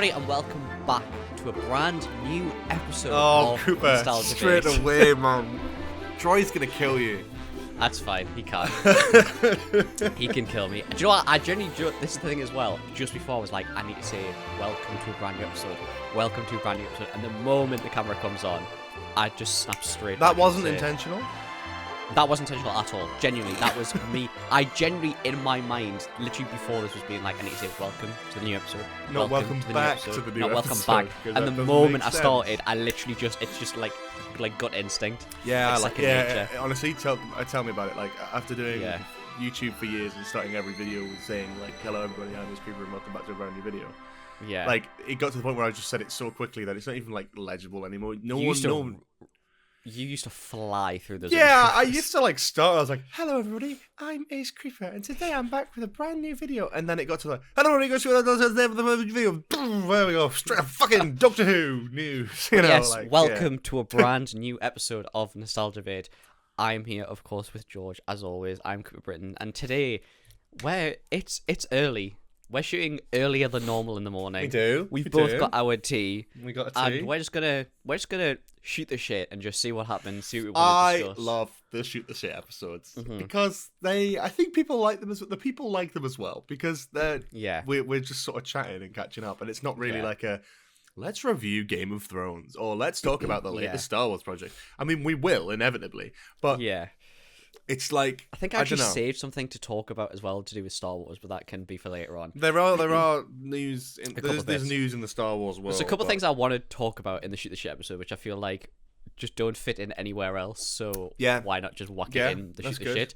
everybody, and welcome back to a brand new episode Oh, of Cooper, Nostalgia straight Bait. away, man. Troy's gonna kill you. That's fine, he can. He can kill me. Do you know what? I genuinely, this is the thing as well. Just before I was like, I need to say, welcome to a brand new episode. Welcome to a brand new episode. And the moment the camera comes on, I just snap straight That back wasn't and say, intentional? That wasn't intentional at all. Genuinely, that was me. I genuinely, in my mind, literally before this was being like, I need to say welcome to the new episode. Not welcome to the back new episode. to the new Not welcome episode, back. 'cause And that the doesn't moment make I sense. started, I literally just, it's just like gut instinct. Yeah, Like like, second yeah. nature. Honestly, tell me about it. Like after doing Yeah. YouTube for years and starting every video with saying like, "Hello everybody, I'm this Cooper and welcome back to a brand new video." Yeah. Like it got to the point where I just said it so quickly that it's not even like legible anymore. You used to fly through those. Yeah, I intros. used to like start. I was like, "Hello, everybody. I'm Ace Creeper, and today I'm back with a brand new video." And then it got to like, "Hello, everybody. Go to the video." Boom, there we go. Straight fucking Doctor Who news. You know, Yes, like, welcome to a brand new episode of Nostalgia Bait. I'm here, of course, with George, as always. I'm Cooper Britton, and today, it's early. We're shooting earlier than normal in the morning. We do. We've we both do. got our tea. We got a tea. And we're just gonna shoot the shit and just see what happens. See what we want to I discuss. love the shoot the shit episodes Mhm. because I think people like them the people like them as well because Yeah. we're just sort of chatting and catching up and it's not really Yeah. like a let's review Game of Thrones or let's talk about the latest Yeah. Star Wars project. I mean, we will inevitably, but Yeah. it's like I think I I actually dunno. saved something to talk about as well to do with Star Wars, but that can be for later on. there are news. couple There's bits. news in the Star Wars world. There's a couple but- things I want to talk about in the Shoot the Shit episode, which I feel like just don't fit in anywhere else. So Yeah. why not just whack Yeah, it in the that's Shoot the good. Shit?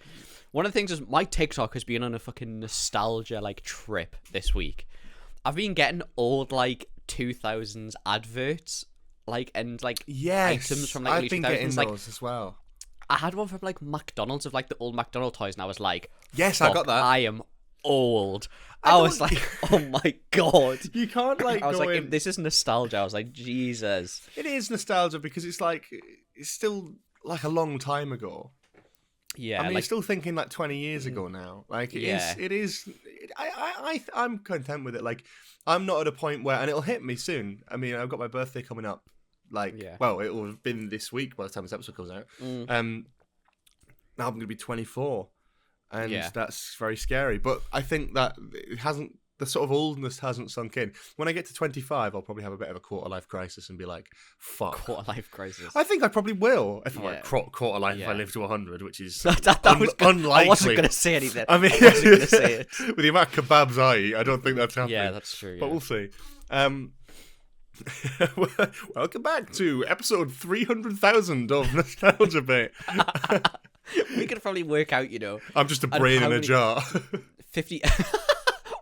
One of the things is my TikTok has been on a fucking nostalgia like trip this week. I've been getting old like 2000s adverts, like and like Yes, items from like early I've been getting 2000s. Like those as well. I had one from like McDonald's of like the old McDonald's toys, and I was like, Yes, I got "Fuck, that. I am old." I I was don't- like, "Oh my god." You can't like I was go like, in. if this is nostalgia, I was like, Jesus. It is nostalgia because it's like it's still like a long time ago. Yeah, I mean, like you're still thinking like 20 years ago now. Like it Yeah. is. It is. I'm content with it. Like I'm not at a point where, and it'll hit me soon. I mean, I've got my birthday coming up. Like, Yeah. well, it will have been this week by the time this episode comes out. Mm. Now I'm going to be 24, and Yeah. that's very scary. But I think that it hasn't. The sort of oldness hasn't sunk in. When I get to 25, I'll probably have a bit of a quarter life crisis and be like, "Fuck." quarter life crisis. I think I probably will if Yeah. I quarter life if Yeah. I live to 100, which is that was unlikely. I wasn't gonna say anything. I mean, I wasn't gonna say it. with the amount of kebabs I eat, I don't think that's happening. Yeah, that's true. But Yeah. we'll see. Welcome back to episode 300,000 of Nostalgia Bait. We could probably work out, you know, I'm just a And brain how in a many- jar. 50.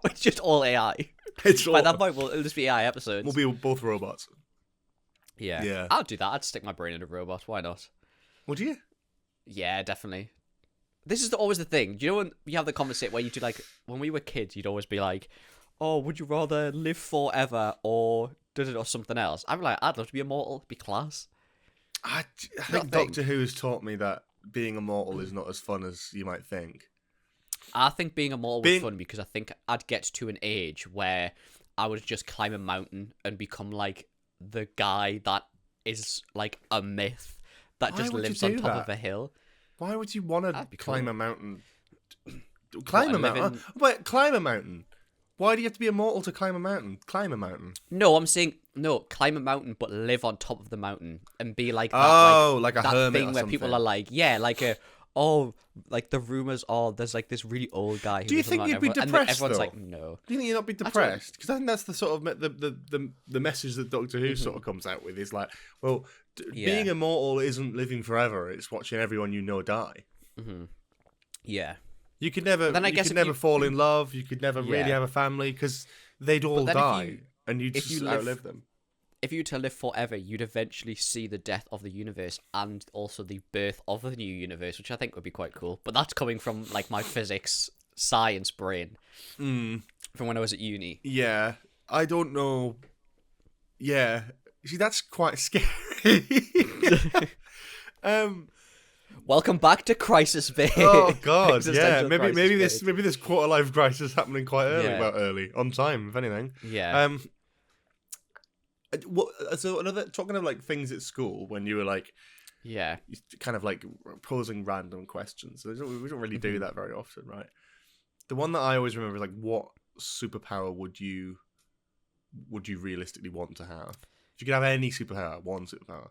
It's just all AI. It's By all, that point, it'll just be AI episodes. we'll be both robots. Yeah. Yeah. I'll do that. I'd stick my brain in a robot. Why not? Would you? Yeah, definitely. This is always the thing. Do you know when you have the conversation where you do like when we were kids, you'd always be like, "Oh, would you rather live forever or did it or something else?" I'd be like, "I'd love to be immortal. Be class." I Not think a thing. Doctor Who has taught me that being immortal is not as fun as you might think. I think being immortal was Being- fun because I think I'd get to an age where I would just climb a mountain and become like the guy that is like a myth that Why just would you lives on do top of that? a hill. Why would you want to That'd be climb cool. a mountain? Climb a and live mountain? Wait, climb a mountain? Why do you have to be immortal to climb a mountain? Climb a mountain. No, I'm saying no, climb a mountain but live on top of the mountain and be like that, Oh, like a that hermit thing or where people something. are like, yeah, like a like the rumors are there's like this really old guy who Do you lives think along you'd be everyone- and depressed, everyone's though? like, no. Do you think you'd not be what- depressed? Because I think that's the sort of the message that Doctor Who sort of comes out with is like, well, Yeah. being immortal isn't living forever; it's watching everyone you know die. Yeah. You could never, Then I you guess could if never you- fall in love. You could never really Yeah. have a family because they'd all then if die, you- and you'd if just you live- outlive them. If you were to live forever, you'd eventually see the death of the universe and also the birth of the new universe, which I think would be quite cool. But that's coming from like my physics science brain from when I was at uni. Yeah, I don't know. Yeah, see, that's quite scary. Welcome back to Crisis Bay. Oh God, yeah. Existential Maybe crisis maybe this quarter life crisis happening quite early, Yeah. well, early on time, if anything. Yeah. So another talking of like things at school when you were like Yeah. kind of like posing random questions. So we don't really do that very often, right? The one that I always remember is like, what superpower would you realistically want to have? If you could have any superpower, one superpower.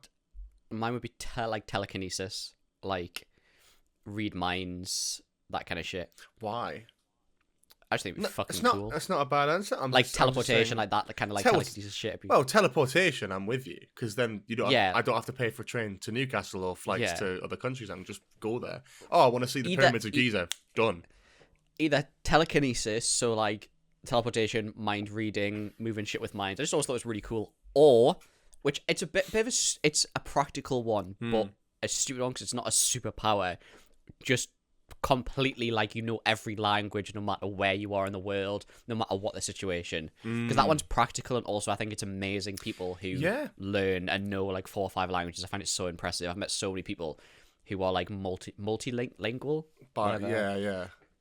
Mine would be telekinesis, like read minds, that kind of shit. Why? I just think it'd be fucking it's not, cool. That's not a bad answer. Like teleportation, like that, kind of like telekinesis shit. Well, teleportation, I'm with you, because then you don't. Yeah. I don't have to pay for a train to Newcastle or flights Yeah. to other countries. I can just go there. Oh, I want to see the pyramids of Giza. Done. Either telekinesis, so like teleportation, mind reading, moving shit with minds. I just always thought it was really cool. Or, which it's a bit of it's a practical one, but a stupid one because it's not a superpower. Just completely like every language no matter where you are in the world, no matter what the situation, because that one's practical, and also I think it's amazing people who learn and know like 4 or 5 languages. I find it so impressive. I've met so many people who are like multilingual,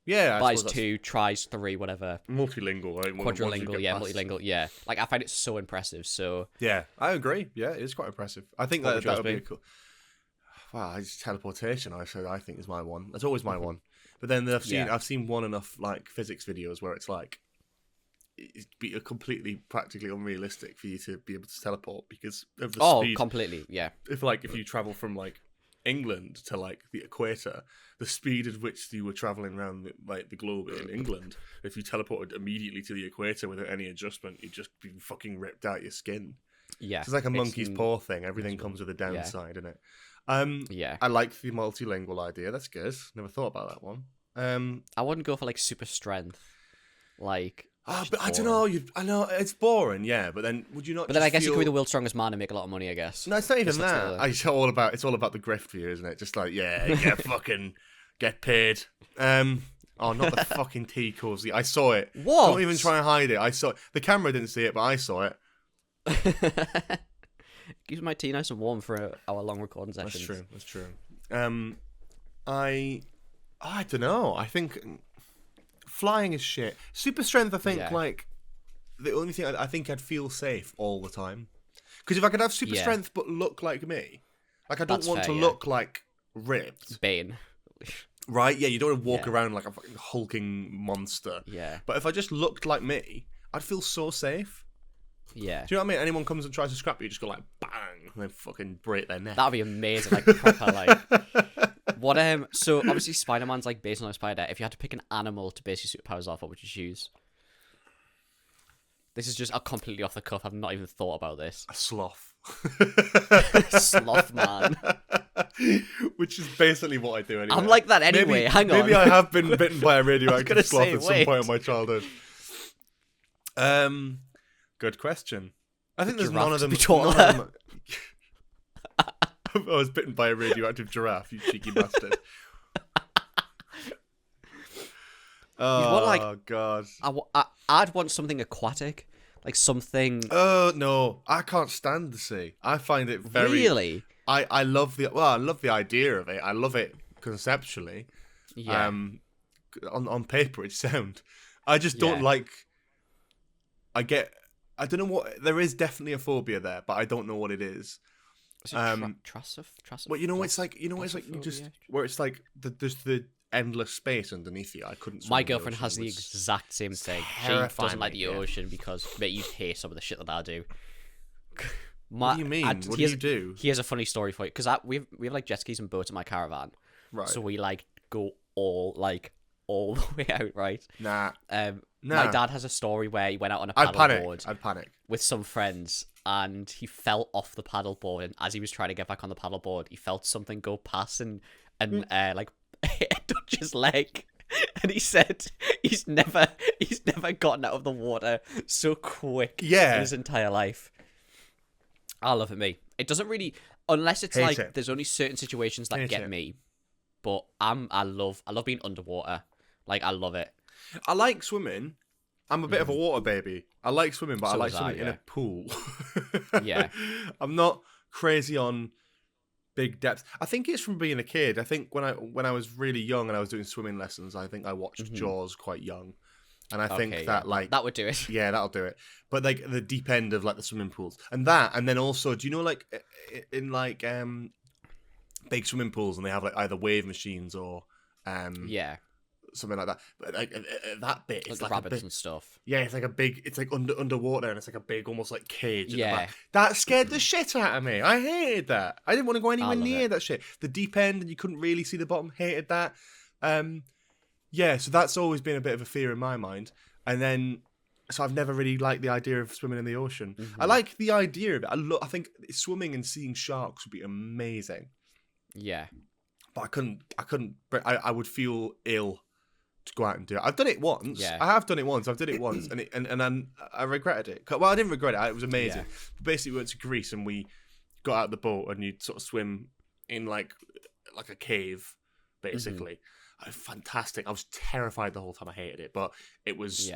buys 2, tries 3, whatever, multilingual, right? Quadrilingual, multilingual, like I find it so impressive. So yeah, I agree. Yeah, it's quite impressive. I think that would be cool. Wow, it's teleportation. I think is my one. That's always my one. But then I've seen one enough like physics videos where it's like it'd be completely practically unrealistic for you to be able to teleport because of the speed. Oh, completely, yeah. If you travel from like England to like the equator, the speed at which you were traveling around the globe in England, if you teleported immediately to the equator without any adjustment, you'd just be fucking ripped out your skin. Yeah, it's like a monkey's paw thing. Everything comes with a downside, innit? I like the multilingual idea. That's good. Never thought about that one. I wouldn't go for like super strength. Like, but I don't know. I know it's boring, yeah. But then would you not? But then I guess you could be the world's strongest man and make a lot of money. I guess. No, it's not even that. It's all about the grift for you, isn't it? Just like fucking get paid. Oh, not the fucking tea cozy. I saw it. What? Don't even try and hide it. I saw it. The camera didn't see it, but I saw it. Keeps my tea nice and warm for our long recording sessions. That's true. I don't know. I think flying is shit. Super strength, I think, like the only thing I think I'd feel safe all the time. Because if I could have super strength but look like me, like I don't want to look like ripped. Bane. Right? Yeah, you don't want to walk around like a fucking hulking monster. Yeah. But if I just looked like me, I'd feel so safe. Yeah. Do you know what I mean? Anyone comes and tries to scrap you, just go like bang, and then fucking break their neck. That'd be amazing, like proper like. What So obviously Spider-Man's like based on a spider. If you had to pick an animal to base your superpowers off, what would you choose? This is just completely off the cuff. I've not even thought about this. A sloth. Sloth man. Which is basically what I do anyway. I'm like that anyway. Hang on. Maybe I have been bitten by a radioactive sloth at some point in my childhood. Good question. I think there's none of them. I was bitten by a radioactive giraffe, you cheeky bastard. Oh, God. I'd want something aquatic. Like something... Oh, no. I can't stand the sea. I find it very... Really? I love the idea of it. I love it conceptually. Yeah. On paper, it's sound. I just don't like... I don't know what... There is definitely a phobia there, but I don't know what it is. Trust. Well, it's like you just where it's like there's the endless space underneath you. I couldn't. My girlfriend has the exact same thing. She doesn't like the ocean because you hate some of the shit that I do. What do you mean? What do you do? Here's a funny story for you because we have like jet skis and boats in my caravan. Right. So we like go all the way out. Right. Nah. My dad has a story where he went out on a paddleboard. I'd panic. With some friends, and he fell off the paddleboard. And as he was trying to get back on the paddleboard, he felt something go past and like touch his leg. And he said he's never gotten out of the water so quick in his entire life. I love it, me. It doesn't really, unless it's there's only certain situations that get me. But I love being underwater. Like I love it. I like swimming. I'm a bit of a water baby. I like swimming, but I like swimming in a pool. Yeah. I'm not crazy on big depths. I think it's from being a kid. I think when I was really young and I was doing swimming lessons, I think I watched Jaws quite young. And I think that like that would do it. Yeah, that'll do it. But like the deep end of like the swimming pools and that, and then also, do you know like in like big swimming pools, and they have like either wave machines or something like that. But like that bit is like rabbits and stuff. Yeah, it's like a big. It's like underwater, and it's like a big, almost like cage. Yeah, at the back. That scared the shit out of me. I hated that. I didn't want to go anywhere near that shit. The deep end, and you couldn't really see the bottom. Hated that. Yeah, so that's always been a bit of a fear in my mind. And then, so I've never really liked the idea of swimming in the ocean. Mm-hmm. I like the idea of it. I think swimming and seeing sharks would be amazing. Yeah, but I couldn't. I would feel ill to go out and do it. I've done it once. Yeah. I have done it once. I've done it once, and I regretted it. Well, I didn't regret it. It was amazing. Yeah. But basically, we went to Greece and we got out of the boat and you'd sort of swim in like a cave, basically. Mm-hmm. Fantastic. I was terrified the whole time. I hated it, but it was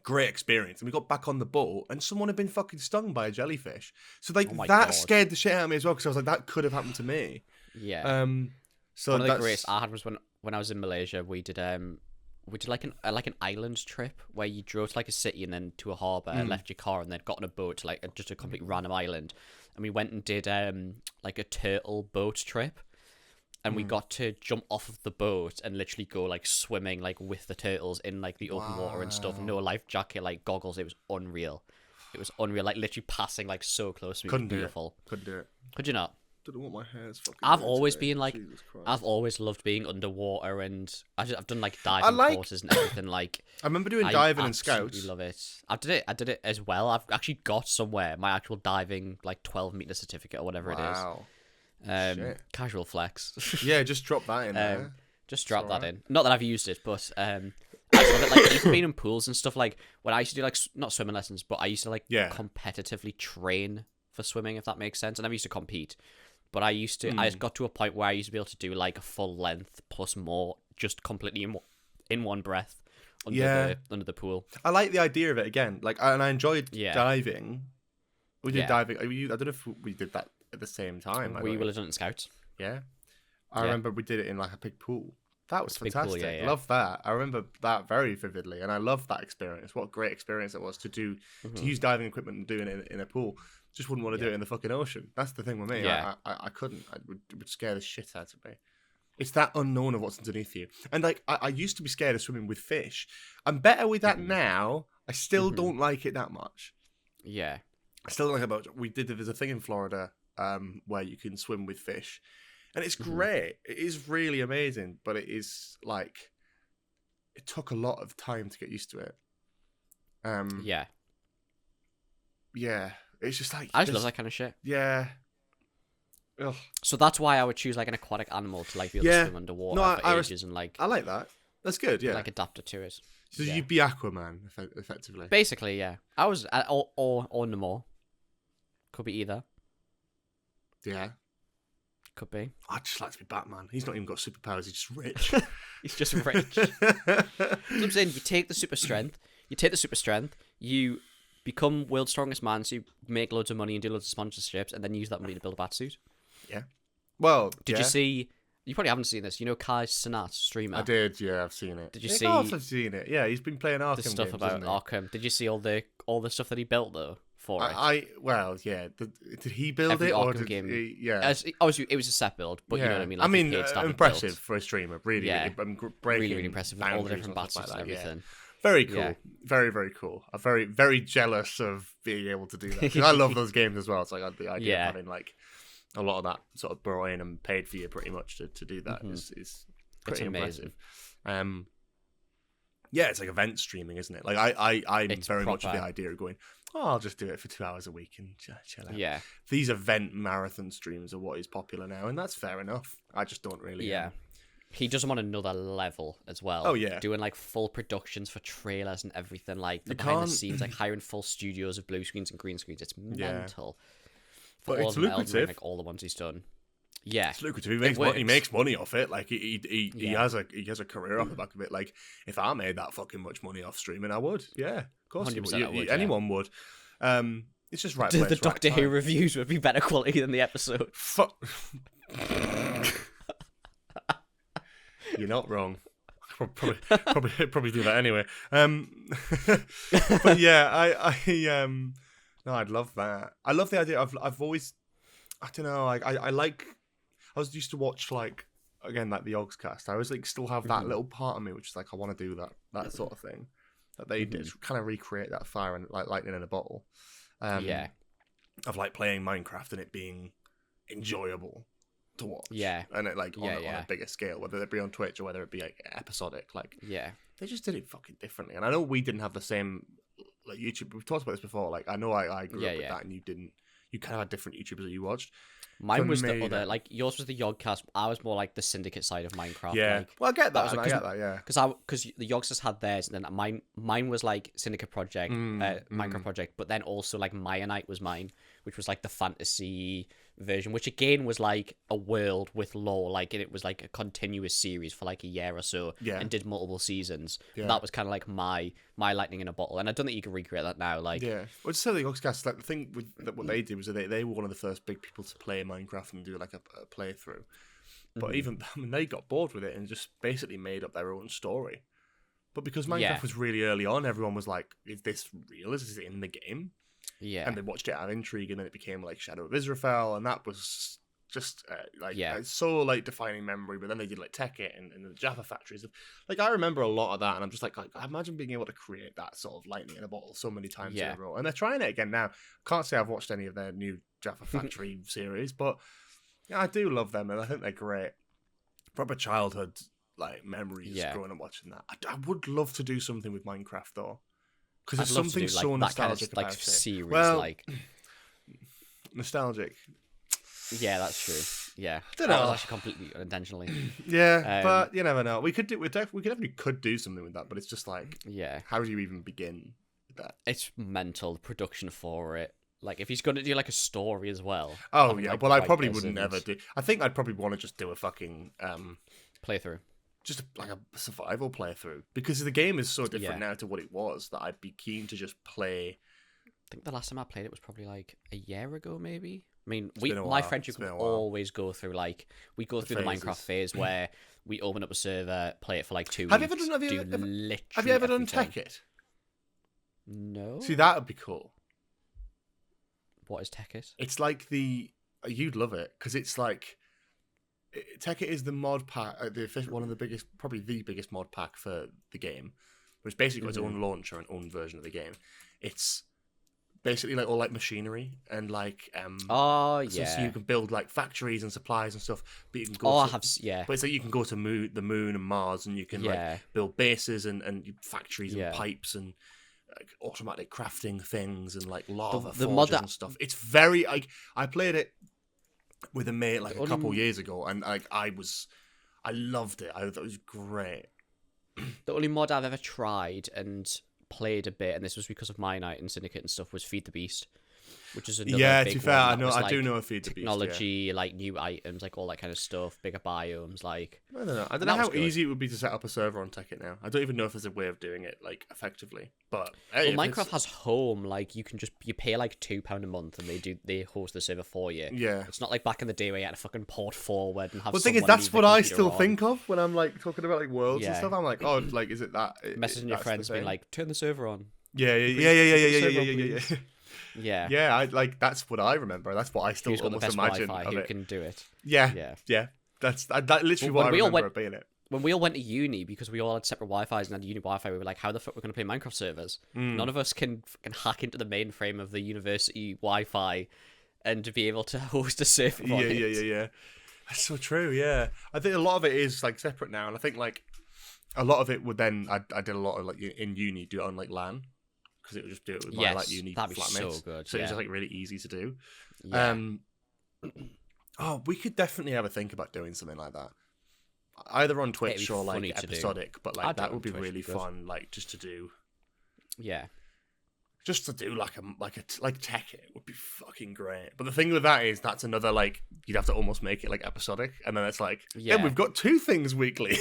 great experience. And we got back on the boat and someone had been fucking stung by a jellyfish. So like that scared the shit out of me as well, because I was like, that could have happened to me. Yeah. So one of the greatest I had was when I was in Malaysia. We did like an island trip where you drove to like a city and then to a harbour and left your car and then got on a boat to like just a complete random island. And we went and did like a turtle boat trip. And we got to jump off of the boat and literally go like swimming like with the turtles in like the open water and stuff. No life jacket, like goggles. It was unreal. Like literally passing like so close to me. Couldn't do it. Could you not? Don't know what my hair's fucking. I've always been like, I've always loved being underwater, and I've done like diving courses and everything. Like I remember doing diving and scouts. I love it. I did it as well. I've actually got somewhere my actual diving like 12-meter certificate or whatever it is. Casual flex. Yeah, just drop that in there. Just drop that in. Not that I've used it, but I just love it. Like even being in pools and stuff. Like when I used to do like not swimming lessons, but I used to like competitively train for swimming, if that makes sense. I never used to compete, but I used to. I just got to a point where I used to be able to do like a full length plus more, just completely in one breath under the pool. I like the idea of it again. Like, and I enjoyed diving. We did diving. I don't know if we did that at the same time. We will have done it in Scouts. Yeah. I remember we did it in like a big pool. That was fantastic. Pool, Love that. I remember that very vividly, and I loved that experience. What a great experience it was to do, to use diving equipment and doing it in a pool. Just wouldn't want to do it in the fucking ocean. That's the thing with me. Yeah. I couldn't. It would scare the shit out of me. It's that unknown of what's underneath you. And like, I used to be scared of swimming with fish. I'm better with that now. I still don't like it that much. Yeah. I still don't like it much. There's a thing in Florida where you can swim with fish. And it's great. It is really amazing. But it is like, it took a lot of time to get used to it. Yeah. It's just like, I just love that kind of shit. Yeah. Ugh. So that's why I would choose like an aquatic animal to like be able to swim underwater for ages and like. I like that. That's good. Yeah. Like adapt it to it. So you'd be Aquaman, effectively. Basically, yeah. I was or Namor. Could be either. Yeah. Could be. I'd just like to be Batman. He's not even got superpowers. He's just rich. He's just rich. That's what I'm saying. You take the super strength. You become world's strongest man, so you make loads of money and do loads of sponsorships, and then use that money to build a batsuit. Yeah. Well, did you see? You probably haven't seen this. You know Kai Cenat, streamer? I did, yeah, I've seen it. Did you see? Of course I've seen it. Yeah, he's been playing Arkham games, stuff about Arkham. Did you see all the stuff that he built, though, for it? Well, yeah. Did he build it, or did game. He... Yeah. Obviously, it was a set build, but you know what I mean? Like, I mean, impressive for a streamer. Really, really impressive with all the different batsuits and everything. Yeah. Very cool. Yeah. Very, very cool. I'm very, very jealous of being able to do that. Because I love those games as well. It's like the idea of having like a lot of that sort of brought in and paid for you pretty much to do that is pretty impressive. Yeah, it's like event streaming, isn't it? Like I'm very much of the idea of going, I'll just do it for 2 hours a week and chill out. Yeah. These event marathon streams are what is popular now, and that's fair enough. I just don't really. Yeah. He does them on another level as well. Oh, yeah. Doing, like, full productions for trailers and everything, like, the behind-the-scenes, like, hiring full studios of blue screens and green screens. It's mental. But it's lucrative. Like, all the ones he's done. Yeah. It's lucrative. He makes money off it. Like, he has a career off the back of it. Like, if I made that fucking much money off streaming, I would. Yeah, of course 100% would. Anyone would. It's just right place, the Doctor Who reviews would be better quality than the episode. You're not wrong. Probably do that anyway. But yeah, no, I'd love that. I love the idea. I've always, I don't know. I like. I was used to watch like again like the Yogscast. I always like still have that little part of me which is like I want to do that sort of thing that they did, kind of recreate that fire and like lightning in a bottle. Of like playing Minecraft and it being enjoyable to watch. Yeah. And it like on a bigger scale, whether it be on Twitch or whether it be like episodic. Like they just did it fucking differently. And I know we didn't have the same like YouTube. We've talked about this before. Like I know I grew up with that and you didn't. You kind of had different YouTubers that you watched. Mine was the other, like yours was the Yogcast. I was more like the Syndicate side of Minecraft. Yeah, like, well, I get that. I get that. Yeah, because the Yogscast had theirs, and then mine was like Syndicate Project, Minecraft Project, but then also like Mionite was mine, which was like the fantasy version, which again was like a world with lore, like, and it was like a continuous series for like a year or so, and did multiple seasons. Yeah. That was kind of like my lightning in a bottle, and I don't think you can recreate that now. Like, well, just say the Yogscast, like the thing with what they did was that they were one of the first big people to play Minecraft and do like a playthrough. But even they got bored with it and just basically made up their own story. But because Minecraft was really early on, everyone was like, "Is this real? Is this in the game?" Yeah, and they watched it out of intrigue, and then it became like Shadow of Israfel, and that was just so like defining memory. But then they did like Tekkit and the Jaffa factories. Like I remember a lot of that, and I'm just like I imagine being able to create that sort of lightning in a bottle so many times in a row. And they're trying it again now. Can't say I've watched any of their new Jaffa factory series, but I do love them, and I think they're great. Proper childhood like memories growing up watching that. I would love to do something with Minecraft though. Because there's something so nostalgic about it. Series, well, like nostalgic. Yeah, that's true. Yeah, I don't know. That was actually completely unintentionally. But you never know. We definitely could do something with that, but it's just like, how do you even begin with that? It's mental. The production for it. Like, if he's going to do like a story as well. Oh yeah, well I probably wouldn't ever do. I think I'd probably want to just do a fucking playthrough. Just like a survival playthrough, because the game is so different now to what it was that I'd be keen to just play. I think the last time I played it was probably like a year ago, maybe. I mean, my friendship would always go through like we go through the Minecraft phase where we open up a server, play it for like 2 weeks. Have you ever done Tekkit? No. See, that would be cool. What is Tekkit? It's like you'd love it because it's like. Tekkit is the mod pack, one of the biggest, probably the biggest mod pack for the game, which basically got its own launcher and own version of the game. It's basically like all like machinery and like so you can build like factories and supplies and stuff, but you can go but it's like you can go to the moon and Mars, and you can like build bases and factories and pipes and like automatic crafting things and like lava forges and stuff. It's very I played it with a mate like a couple years ago, and like I loved it. I thought it was great. The only mod I've ever tried and played a bit, and this was because of my night and Syndicate and stuff, was Feed the Beast, which is another big to be fair, I do know a Feed Feed the Beast. Technology, like new items, like all that kind of stuff, bigger biomes, like I don't know how easy it would be to set up a server on Tekkit now. I don't even know if there's a way of doing it like effectively. But Minecraft has Home, like you pay like £2 a month and they host the server for you. Yeah, it's not like back in the day where you had to fucking port forward and have. Well, the thing is, that's what I still think of when I'm like talking about like worlds and stuff. I'm like, oh, like is it that? Messaging your friends, being like, turn the server on. Yeah. I like that's what I remember. That's what I still almost imagine. Who can do it? Yeah. That's literally what I remember being it. When we all went to uni, because we all had separate Wi-Fi's and had uni Wi-Fi, we were like, how the fuck are we going to play Minecraft servers? None of us can fucking hack into the mainframe of the university Wi-Fi and to be able to host a server on it. Yeah. That's so true, yeah. I think a lot of it is like separate now, and I think like a lot of it would then, I did a lot of like in uni, do it on like LAN, because it would just do it with my like uni that'd be flatmates. So good. So it was just like really easy to do. Yeah. We could definitely have a think about doing something like that. Either on Twitch or like episodic, but like that would be really fun, like just to do. Yeah. Just to do like Tekkit would be fucking great. But the thing with that is that's another like you'd have to almost make it like episodic, and then it's like we've got 2 things weekly.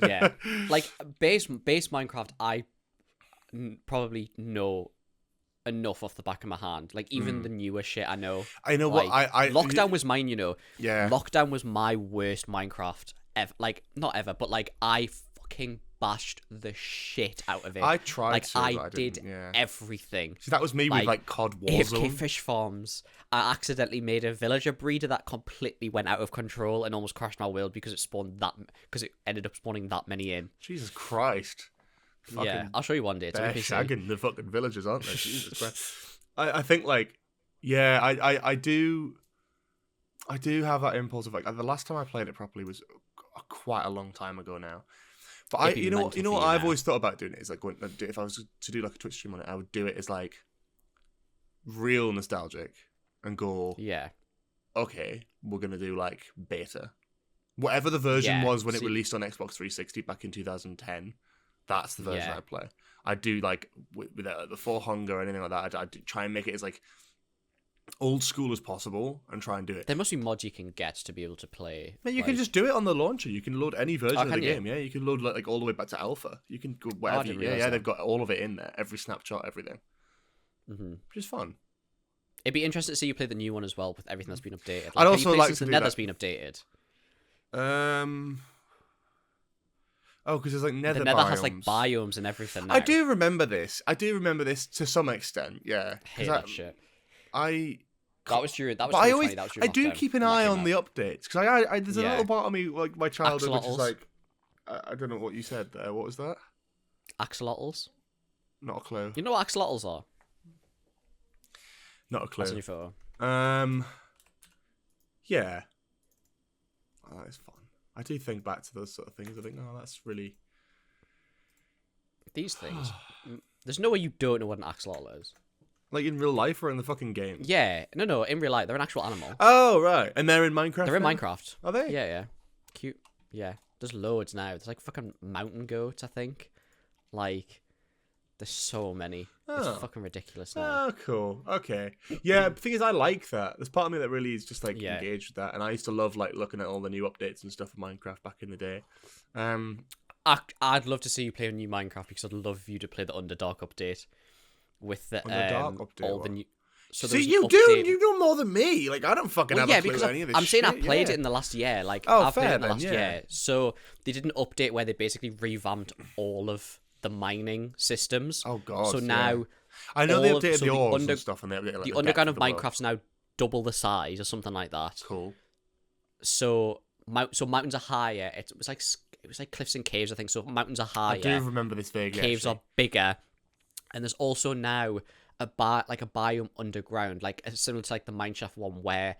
Yeah, like base Minecraft, I probably know enough off the back of my hand. Like even the newer shit, I know. I know like, what I Lockdown was mine, you know. Yeah. Lockdown was my worst Minecraft ever. Like not ever, but like I fucking bashed the shit out of it. I tried like to, I did everything. See, that was me with like COD Warzone. AFK fish farms. I accidentally made a villager breeder that completely went out of control and almost crashed my world because it ended up spawning that many in. Jesus Christ. Yeah, I'll show you one day. It's they're shagging the fucking villagers, aren't they? Jesus Christ. I think like, yeah, I do have that impulse of like, the last time I played it properly was quite a long time ago now. But you know what I've always thought about doing it is like, if I was to do like a Twitch stream on it, I would do it as like real nostalgic and go, yeah, okay, we're gonna do like beta, whatever the version was when it released on Xbox 360 back in 2010. That's the version I play. I do like with the full hunger and anything like that. I do try and make it as like old school as possible and try and do it. There must be mods you can get to be able to play. Man, you can just do it on the launcher. You can load any version of the game. Yeah, you can load like all the way back to alpha. You can go whatever. They've got all of it in there. Every snapshot, everything. Which is fun. It'd be interesting to see you play the new one as well with everything that's been updated. I'd also like to the Nether's been updated. Oh, because there's like Nether. The Nether biomes. has like biomes and everything now. I do remember this. to some extent. Yeah. I hate that shit. That was during. That was. But I do lockdown, keep an eye on the updates because there's a little part of me like my childhood which is like I don't know what you said there. What was that? Axolotls. Not a clue. You know what axolotls are? Not a clue. That's on your photo. Yeah. Oh, that is fun. I do think back to those sort of things. I think, oh, that's really... These things. There's no way you don't know what an axolotl is. Like in real life or in the fucking game? Yeah. No, in real life. They're an actual animal. Oh, right. And they're in Minecraft? They're in Minecraft. Are they? Yeah. Cute. Yeah. There's loads now. There's like fucking mountain goats, I think. Like, there's so many. It's fucking ridiculous now. Oh, cool. Okay. Yeah, the thing is, I like that. There's part of me that really is just like engaged with that. And I used to love like looking at all the new updates and stuff of Minecraft back in the day. I'd love to see you play a new Minecraft because I'd love you to play the Underdark update with the Underdark update. All the new. So see, you do more than me. Like I don't fucking have a clue any of this. I'm saying shit. I played it in the last year. Like I've played it in the last year. So they did an update where they basically revamped all of the mining systems. Oh god! So now I know they updated the ores and stuff, and the underground of Minecraft's now double the size or something like that. Cool. So mountains are higher. It was like cliffs and caves, I think. So mountains are higher. I do remember this vaguely. Caves are bigger, and there's also now a biome underground, like similar to like the mineshaft one where.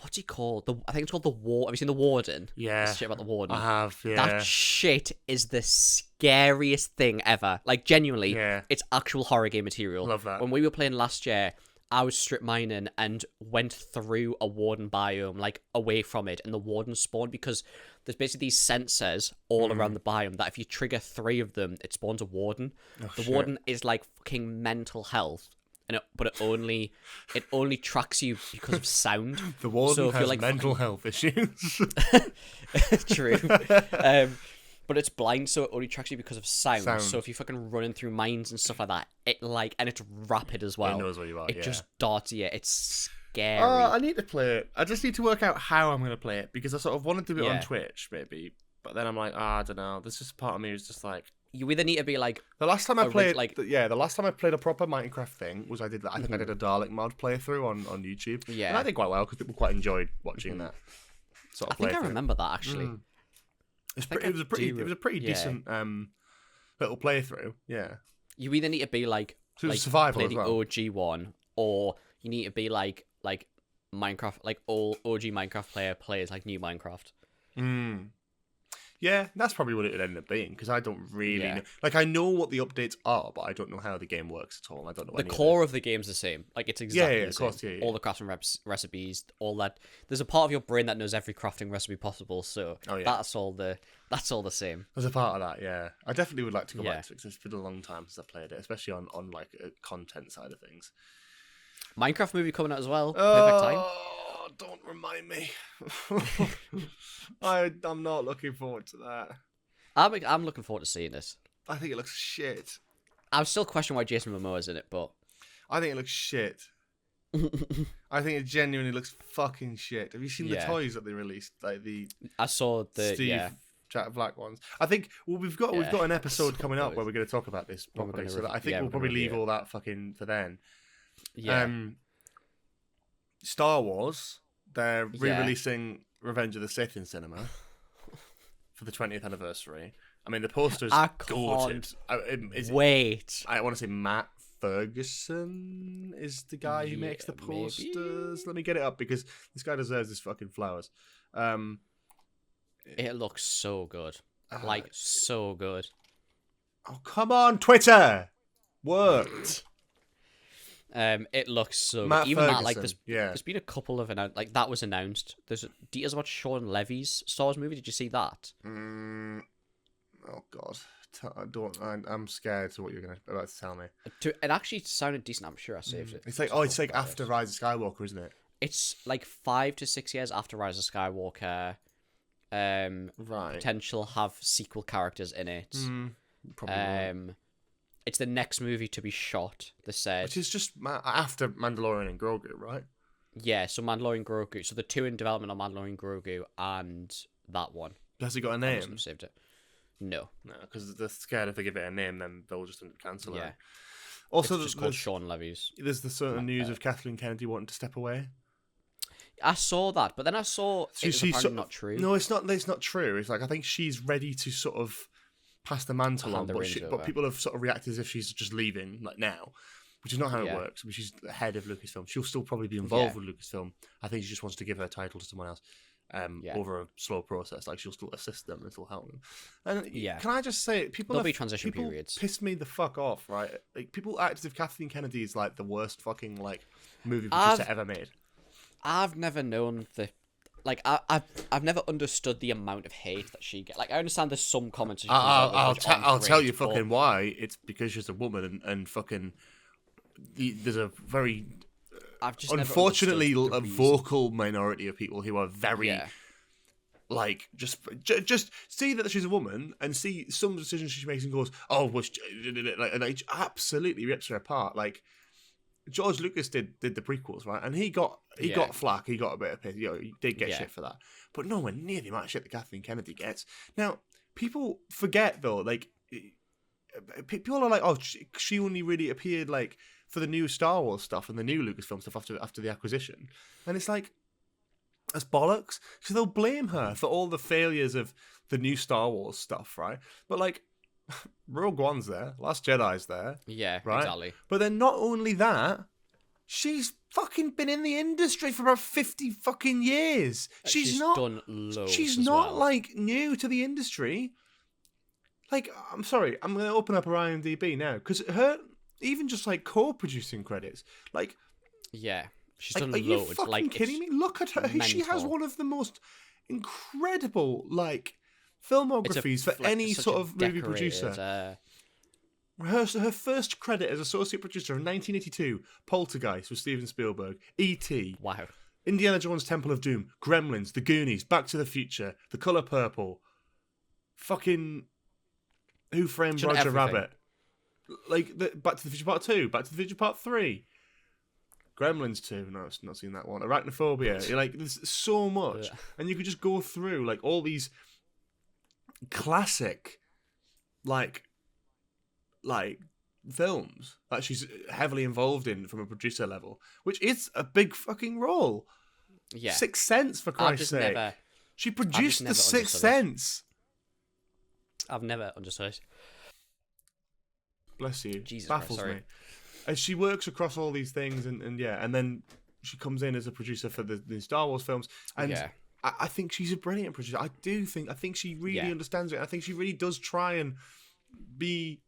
What's he called? I think it's called the Warden. Have you seen the Warden? Yeah. Shit about the Warden. I have, yeah. That shit is the scariest thing ever. Like, genuinely, it's actual horror game material. Love that. When we were playing last year, I was strip mining and went through a Warden biome, like, away from it, and the Warden spawned because there's basically these sensors all around the biome that if you trigger 3 of them, it spawns a Warden. The Warden is like fucking mental health. But it only tracks you because of sound. The Warden has like mental health issues. True. But it's blind, so it only tracks you because of sound. So if you're fucking running through mines and stuff like that, and it's rapid as well. It knows where you are. It just darts you. It's scary. I need to play it. I just need to work out how I'm going to play it because I sort of wanted to do it on Twitch, maybe. But then I'm like, I don't know. There's just part of me is just like. You either need to be like the last time I played the last time I played a proper Minecraft thing was I did that. I think I did a Dalek mod playthrough on YouTube. Yeah, and I did quite well because people quite enjoyed watching that sort of. I think I remember that actually. It was a pretty decent little playthrough. Yeah, you either need to be like survival play the OG one, or you need to be like Minecraft, like all OG Minecraft plays like new Minecraft. Yeah, that's probably what it would end up being because I don't really know. Like, I know what the updates are, but I don't know how the game works at all. I don't know. The core of the game's the same. Like, it's exactly the same. Of course, all the crafting recipes, all that. There's a part of your brain that knows every crafting recipe possible. So that's all the same. There's a part of that. Yeah, I definitely would like to go back to it because it's been a long time since I played it, especially on like a content side of things. Minecraft movie coming out as well. Perfect time. Don't remind me. I'm not looking forward to that. I'm looking forward to seeing this. I think it looks shit. I'm still questioning why Jason Momoa's in it, but I think it looks shit. I think it genuinely looks fucking shit. Have you seen the toys that they released? Like I saw the Steve black ones. I think we've got an episode coming up where we're going to talk about this properly. So I think we'll probably leave all that fucking for then. Yeah. Star Wars, they're re-releasing Revenge of the Sith in cinema for the 20th anniversary. I mean, the poster's gorgeous. Wait. I want to say Matt Ferguson is the guy who makes the posters. Maybe? Let me get it up because this guy deserves his fucking flowers. It looks so good. So good. Oh, come on, Twitter! Worked. It looks so Matt good. Even Ferguson, that, there's been a couple of that was announced. There's details about Sean Levy's Star Wars movie. Did you see that? Oh God, I'm scared to what you're about to tell me. It actually sounded decent. I'm sure I saved it. It's like after Rise of Skywalker, isn't it? It's like 5 to 6 years after Rise of Skywalker. Right. Potential have sequel characters in it. Probably. It's the next movie to be shot. They said, which is just after Mandalorian and Grogu, right? Yeah. So Mandalorian Grogu. So the two in development are Mandalorian Grogu and that one. Has it got a name? Saved it. No, because they're scared if they give it a name, then they'll just cancel it. Yeah. Also, it's just called Sean Levy's. There's the certain news of Kathleen Kennedy wanting to step away. I saw that, but then I saw it's apparently not true. No, it's not. It's not true. It's like I think she's ready to sort of pass the mantle on, but people have sort of reacted as if she's just leaving like now, which is not how it works. I mean, she's the head of Lucasfilm. She'll still probably be involved with Lucasfilm. I think she just wants to give her title to someone else. Over a slow process, like she'll still assist them and still help them. And can I just say, there'll be transition periods. Piss me the fuck off, right? Like people act as if Kathleen Kennedy is like the worst fucking like movie producer ever made. I've never known I've never understood the amount of hate that she gets. Like, I understand there's some comments. I'll tell you fucking why. It's because she's a woman and fucking there's a very unfortunately a vocal minority of people who are very like just see that she's a woman and see some decisions she makes and goes, oh, well, and it absolutely rips her apart. Like George Lucas did the prequels, right? And he got flack, he got a bit of piss, he did get shit for that, but nowhere near the amount of shit that Kathleen Kennedy gets. Now people forget though, like people are like, oh, she only really appeared like for the new Star Wars stuff and the new Lucasfilm stuff after the acquisition, and it's like that's bollocks. So they'll blame her for all the failures of the new Star Wars stuff, right? But like Rogue One's there, Last Jedi's there, right? Exactly. But then not only that, she's fucking been in the industry for about 50 fucking years. She's not done loads. She's not like new to the industry. Like, I'm sorry, I'm gonna open up her IMDb now because her. Even just like co-producing credits, like she's done loads. Are you fucking kidding me? Look at her. Mental. She has one of the most incredible like filmographies for any sort of movie producer. Her first credit as associate producer in 1982, Poltergeist with Steven Spielberg, E.T. Wow. Indiana Jones Temple of Doom, Gremlins, The Goonies, Back to the Future, The Colour Purple, fucking Who Framed Roger Rabbit. Like Back to the Future Part 2, Back to the Future Part 3, Gremlins 2. No, I've not seen that one. Arachnophobia. You're like, there's so much, and you could just go through like all these classic, like films that she's heavily involved in from a producer level, which is a big fucking role. Yeah, Sixth Sense, for Christ's sake. She produced The Sixth Sense. I've never understood it. Bless you. Jesus baffles Christ, me. And she works across all these things, and then she comes in as a producer for the Star Wars films, and I think she's a brilliant producer. I think she really understands it. I think she really does try and be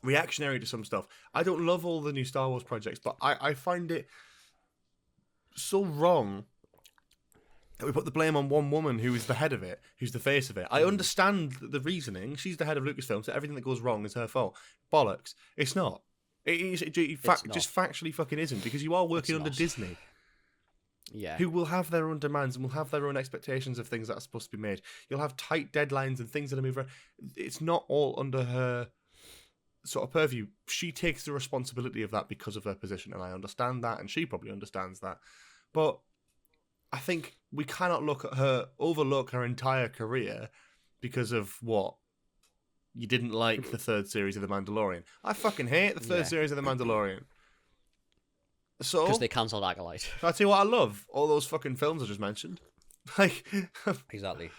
reactionary to some stuff. I don't love all the new Star Wars projects, but I find it so wrong that we put the blame on one woman who is the head of it, who's the face of it. I understand the reasoning. She's the head of Lucasfilm, so everything that goes wrong is her fault. Bollocks. It's not. Just factually fucking isn't, because you are working under Disney. Yeah. Who will have their own demands and will have their own expectations of things that are supposed to be made. You'll have tight deadlines and things that are moving around. It's not all under her sort of purview. She takes the responsibility of that because of her position, and I understand that, and she probably understands that. But I think we cannot overlook her entire career because of what? You didn't like the third series of The Mandalorian. I fucking hate the third series of The Mandalorian. So because they cancelled Acolyte. I tell you what, I love all those fucking films I just mentioned. Like, exactly.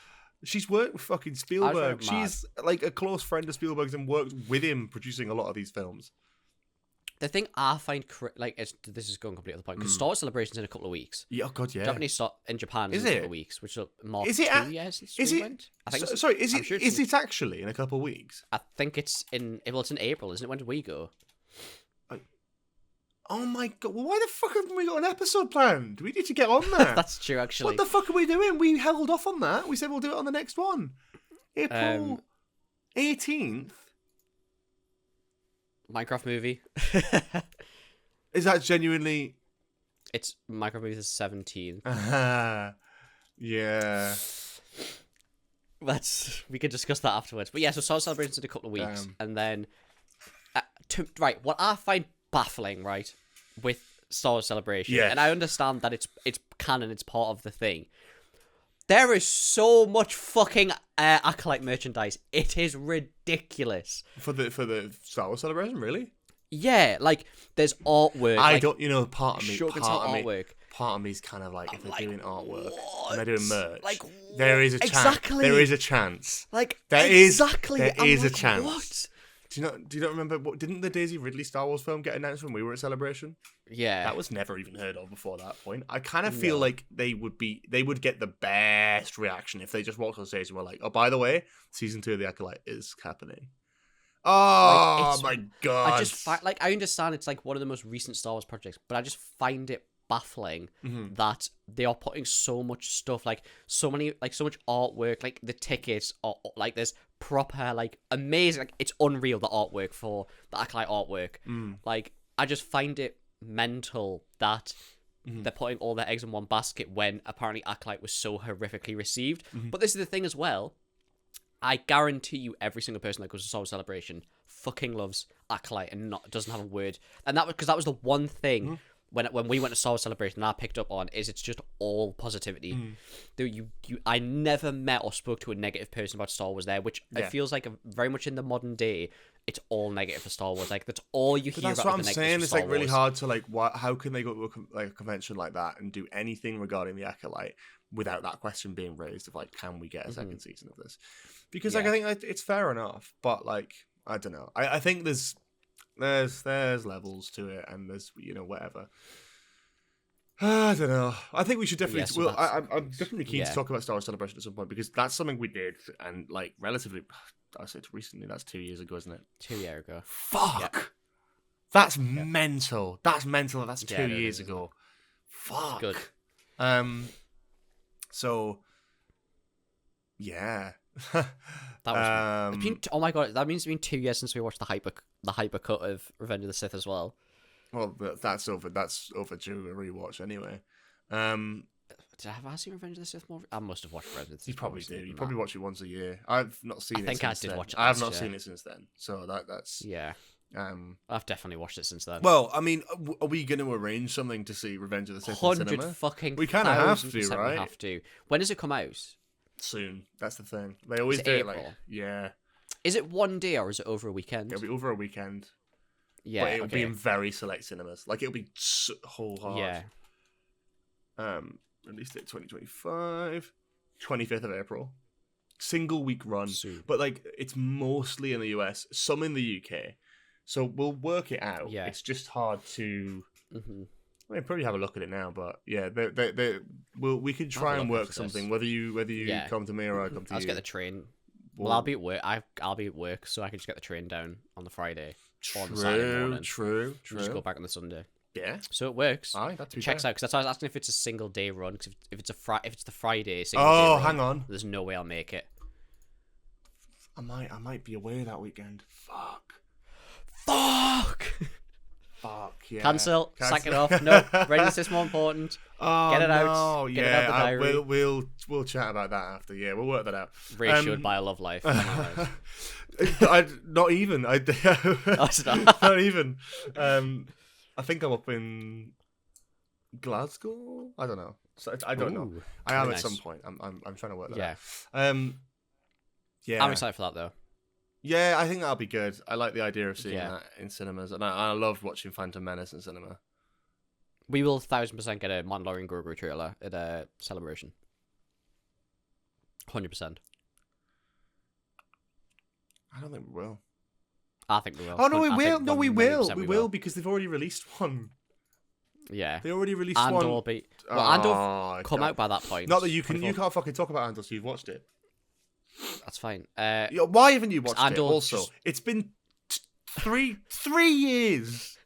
She's worked with fucking Spielberg. She's like a close friend of Spielberg's and worked with him producing a lot of these films. The thing I find this is going completely off the point because Star Wars Celebration's in a couple of weeks. Yeah, oh god, yeah. Japanese start in Japan in a couple of weeks, which will mark 2 years since is we it? went. I think sorry, is it actually in a couple of weeks? I think it's in April, isn't it? When did we go? Oh my god! Well, why the fuck haven't we got an episode planned? We need to get on that. That's true, actually. What the fuck are we doing? We held off on that. We said we'll do it on the next one, April 18th. Minecraft movie. Is that genuinely? It's Minecraft movie the 17th. Yeah. We can discuss that afterwards. But yeah, so Star Wars Celebration's in a couple of weeks, and then what I find baffling, right, with Star Wars Celebration, and I understand that it's canon, it's part of the thing. There is so much fucking Acolyte merchandise. It is ridiculous. For the Star Wars Celebration, really? Yeah, like there's artwork. Part of me's kind of like if they're doing artwork and they're doing merch, like there is a chance. Exactly. There is a chance. Like there exactly. is a like, chance. What? Do you not remember didn't the Daisy Ridley Star Wars film get announced when we were at Celebration? Yeah. That was never even heard of before that point. I kind of feel like they would get the best reaction if they just walked on stage and were like, "Oh, by the way, season 2 of The Acolyte is happening." Oh my god. I just I understand it's like one of the most recent Star Wars projects, but I just find it baffling that they are putting so much stuff, like so much artwork, like the tickets are like there's proper like amazing, like it's unreal, the artwork for the Acolyte artwork. Like I just find it mental that they're putting all their eggs in one basket when apparently Acolyte was so horrifically received. But this is the thing as well. I guarantee you every single person that goes to Star Wars Celebration fucking loves Acolyte and doesn't have a word. And that was the one thing when we went to Star Wars Celebration and I picked up on is it's just all positivity. I never met or spoke to a negative person about Star Wars there, which it feels like very much in the modern day, it's all negative for Star Wars. Like that's all you hear about. That's what I'm saying. It's like really Wars. hard to like. How can they go to a convention like that and do anything regarding the Acolyte without that question being raised of like, can we get a second season of this? Because like I think it's fair enough, but like I don't know. I think there's levels to it, and there's whatever. I don't know. I think we should definitely. I'm definitely keen to talk about Star Wars Celebration at some point because that's something we did, and like relatively, I said recently. That's 2 years ago, isn't it? 2 years ago. Fuck. Yep. That's mental. That's mental. That's 2 years ago. Fuck. Good. So. Yeah. That was oh my god, that means it's been 2 years since we watched the hyper cut of Revenge of the Sith as well. Well, that's overdue a rewatch anyway. Have I seen Revenge of the Sith more? I must have watched Revenge of the Sith. You probably do. You probably watch it once a year. I've not seen it. I think I did watch it. I have not seen it since then. So that's yeah. I've definitely watched it since then. Well, I mean, are we going to arrange something to see Revenge of the Sith in cinema? 100 fucking. We kind of have to, right? We have to. When does it come out? Soon. That's the thing. They always do it like Is it one day or is it over a weekend? It'll be over a weekend. Yeah, but it'll be in very select cinemas. Like it'll be whole hard. Yeah. Release date 2025, 25th of April. Single week run, Soon. But like it's mostly in the US, some in the UK. So we'll work it out. Yeah. It's just hard to. I mean, probably have a look at it now, but yeah, we can try and work something. Whether you come to me or I come to you. I'll just get the train. Well, I'll be at work. I'll be at work, so I can just get the train down on the Friday or the Saturday morning. True. Just go back on the Sunday. Yeah. So it works. Aye, that's it checks out because that's why I was asking if it's a single day run. Because if it's the Friday single day run, hang on. There's no way I'll make it. I might be away that weekend. Fuck. Fuck, yeah. Cancel. Sack it off. No, readiness is more important. Oh, get it out. No. Get it out the diary. We'll chat about that after. Yeah, we'll work that out. Reassured by a love life. Not even. Not even. I think I'm up in Glasgow. I don't know. So I don't know. I am at some point. I'm trying to work that out. Yeah. I'm excited for that though. Yeah, I think that'll be good. I like the idea of seeing that in cinemas, and I loved watching Phantom Menace in cinema. We will 1000% get a Mandalorian Grogu trailer at a Celebration. 100%. I don't think we will. I think we will. Oh no, we will. No, we will. We will because they've already released one. Yeah, they already released Andor one. Andor come out by that point. Not that you can't fucking talk about Andor, so you've watched it. That's fine. Why haven't you watched Andor it? Also, it's been 3 years.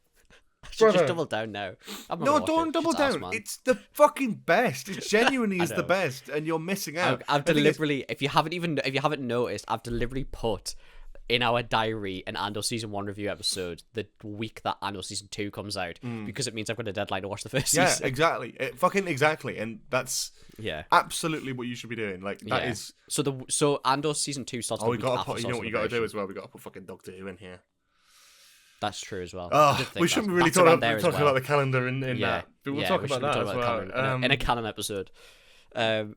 Just double down now. No, don't double down. It's the fucking best. It genuinely is the best, and you're missing out. I've deliberately, if you haven't noticed, I've deliberately put in our diary an Andor season 1 review episode the week that Andor season 2 comes out, because it means I've got a deadline to watch the first season. Yeah, exactly. Exactly, and that's absolutely what you should be doing. Like that is. So Andor season 2 starts. Oh, we got to put. You know what you got to do as well. We got to put fucking Doctor Who in here. That's true as well. We shouldn't really talk about the calendar in that. But we'll talk about that as well. In a canon episode. The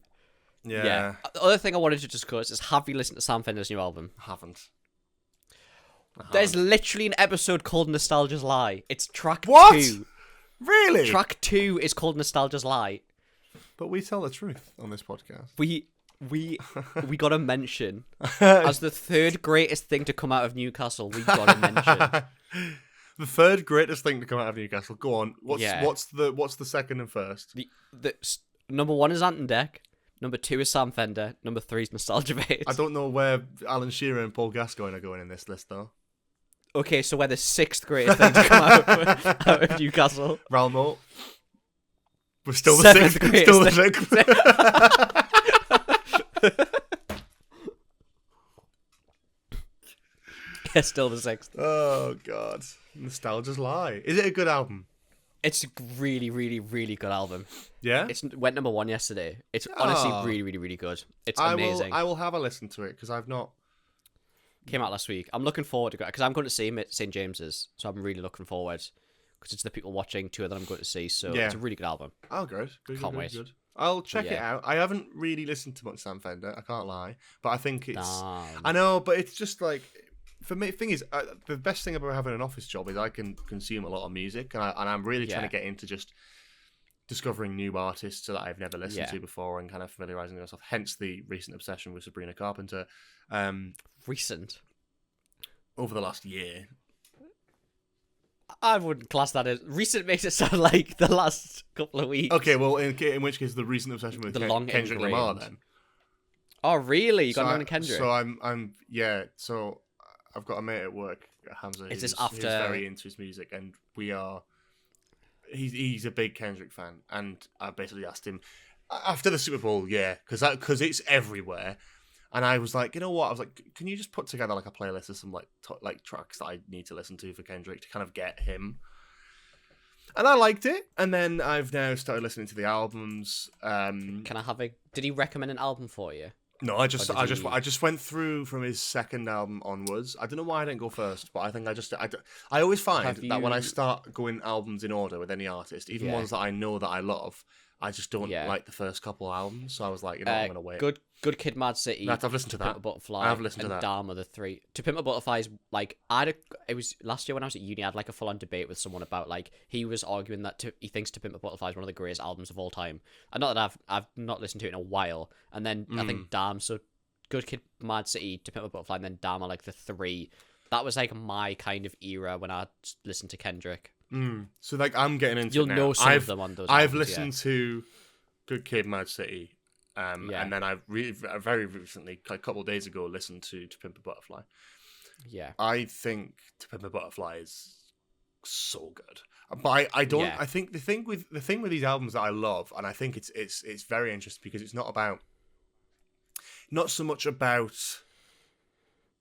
other thing I wanted to discuss is, have you listened to Sam Fender's new album? I haven't. There's literally an episode called Nostalgia's Lie. It's track 2. Really? Track 2 is called Nostalgia's Lie. But we tell the truth on this podcast. We got a mention as the third greatest thing to come out of Newcastle. We got a mention. The third greatest thing to come out of Newcastle. Go on. What's the second and first? The number 1 is Ant and Dec. Number 2 is Sam Fender. Number 3 is Nostalgia Base. I don't know where Alan Shearer and Paul Gascoigne are going in this list though. Okay, so we're the 6th greatest thing to come out of Newcastle. Ralmo. We're still the 6th greatest. Still the 6th. Yeah, still the 6th. Oh god, Nostalgia's Lie. Is it a good album? It's a really, really, really good album. Yeah, it went number 1 yesterday. It's honestly really, really, really good. It's amazing. I will have a listen to it because I've not. Came out last week. I'm looking forward to it because I'm going to see him at St James's, so I'm really looking forward because it's the people watching tour that I'm going to see. So it's a really good album. Oh, good. Can't wait. Good. I'll check it out. I haven't really listened to much Sam Fender. I can't lie, but I think it's. Damn. I know, but it's just like. For me, the thing is, the best thing about having an office job is I can consume a lot of music, and I'm really trying to get into just discovering new artists that I've never listened to before and kind of familiarising myself. Hence the recent obsession with Sabrina Carpenter. Recent? Over the last year. I wouldn't class that as... Recent makes it sound like the last couple of weeks. Okay, well, in which case, the recent obsession with Kendrick Lamar, then. Oh, really? You got on Kendrick? So so I've got a mate at work, Hamza, who's very into his music, and he's a big Kendrick fan, and I basically asked him, after the Super Bowl, because it's everywhere, and I was like, you know what? I was like, can you just put together like a playlist of some like tracks that I need to listen to for Kendrick to kind of get him? And I liked it, and then I've now started listening to the albums. Can I have a? Did he recommend an album for you? No, I just went through from his second album onwards. I don't know why I didn't go first, but I think I always find that when I start going albums in order with any artist, even ones that I know that I love, I just don't like the first couple albums. So I was like, you know, I'm gonna wait. Good Kid, Mad City. I've listened to that. To Pimp a Butterfly. I've listened to that. And Dharma, the 3. To Pimp a Butterfly is like it was last year when I was at uni. I had like a full on debate with someone about like he was arguing that he thinks To Pimp a Butterfly is one of the greatest albums of all time. And not that I've not listened to it in a while. And then I think so Good Kid, Mad City, To Pimp a Butterfly, and then Dharma, like the 3. That was like my kind of era when I listened to Kendrick. So like I'm getting into. You'll know some of them on those. I've listened to Good Kid, Mad City. And then I very recently, a couple of days ago, listened to Pimp a Butterfly. Yeah, I think To Pimp a Butterfly is so good, but I don't. Yeah. I think the thing with these albums that I love, and I think it's very interesting because it's not so much about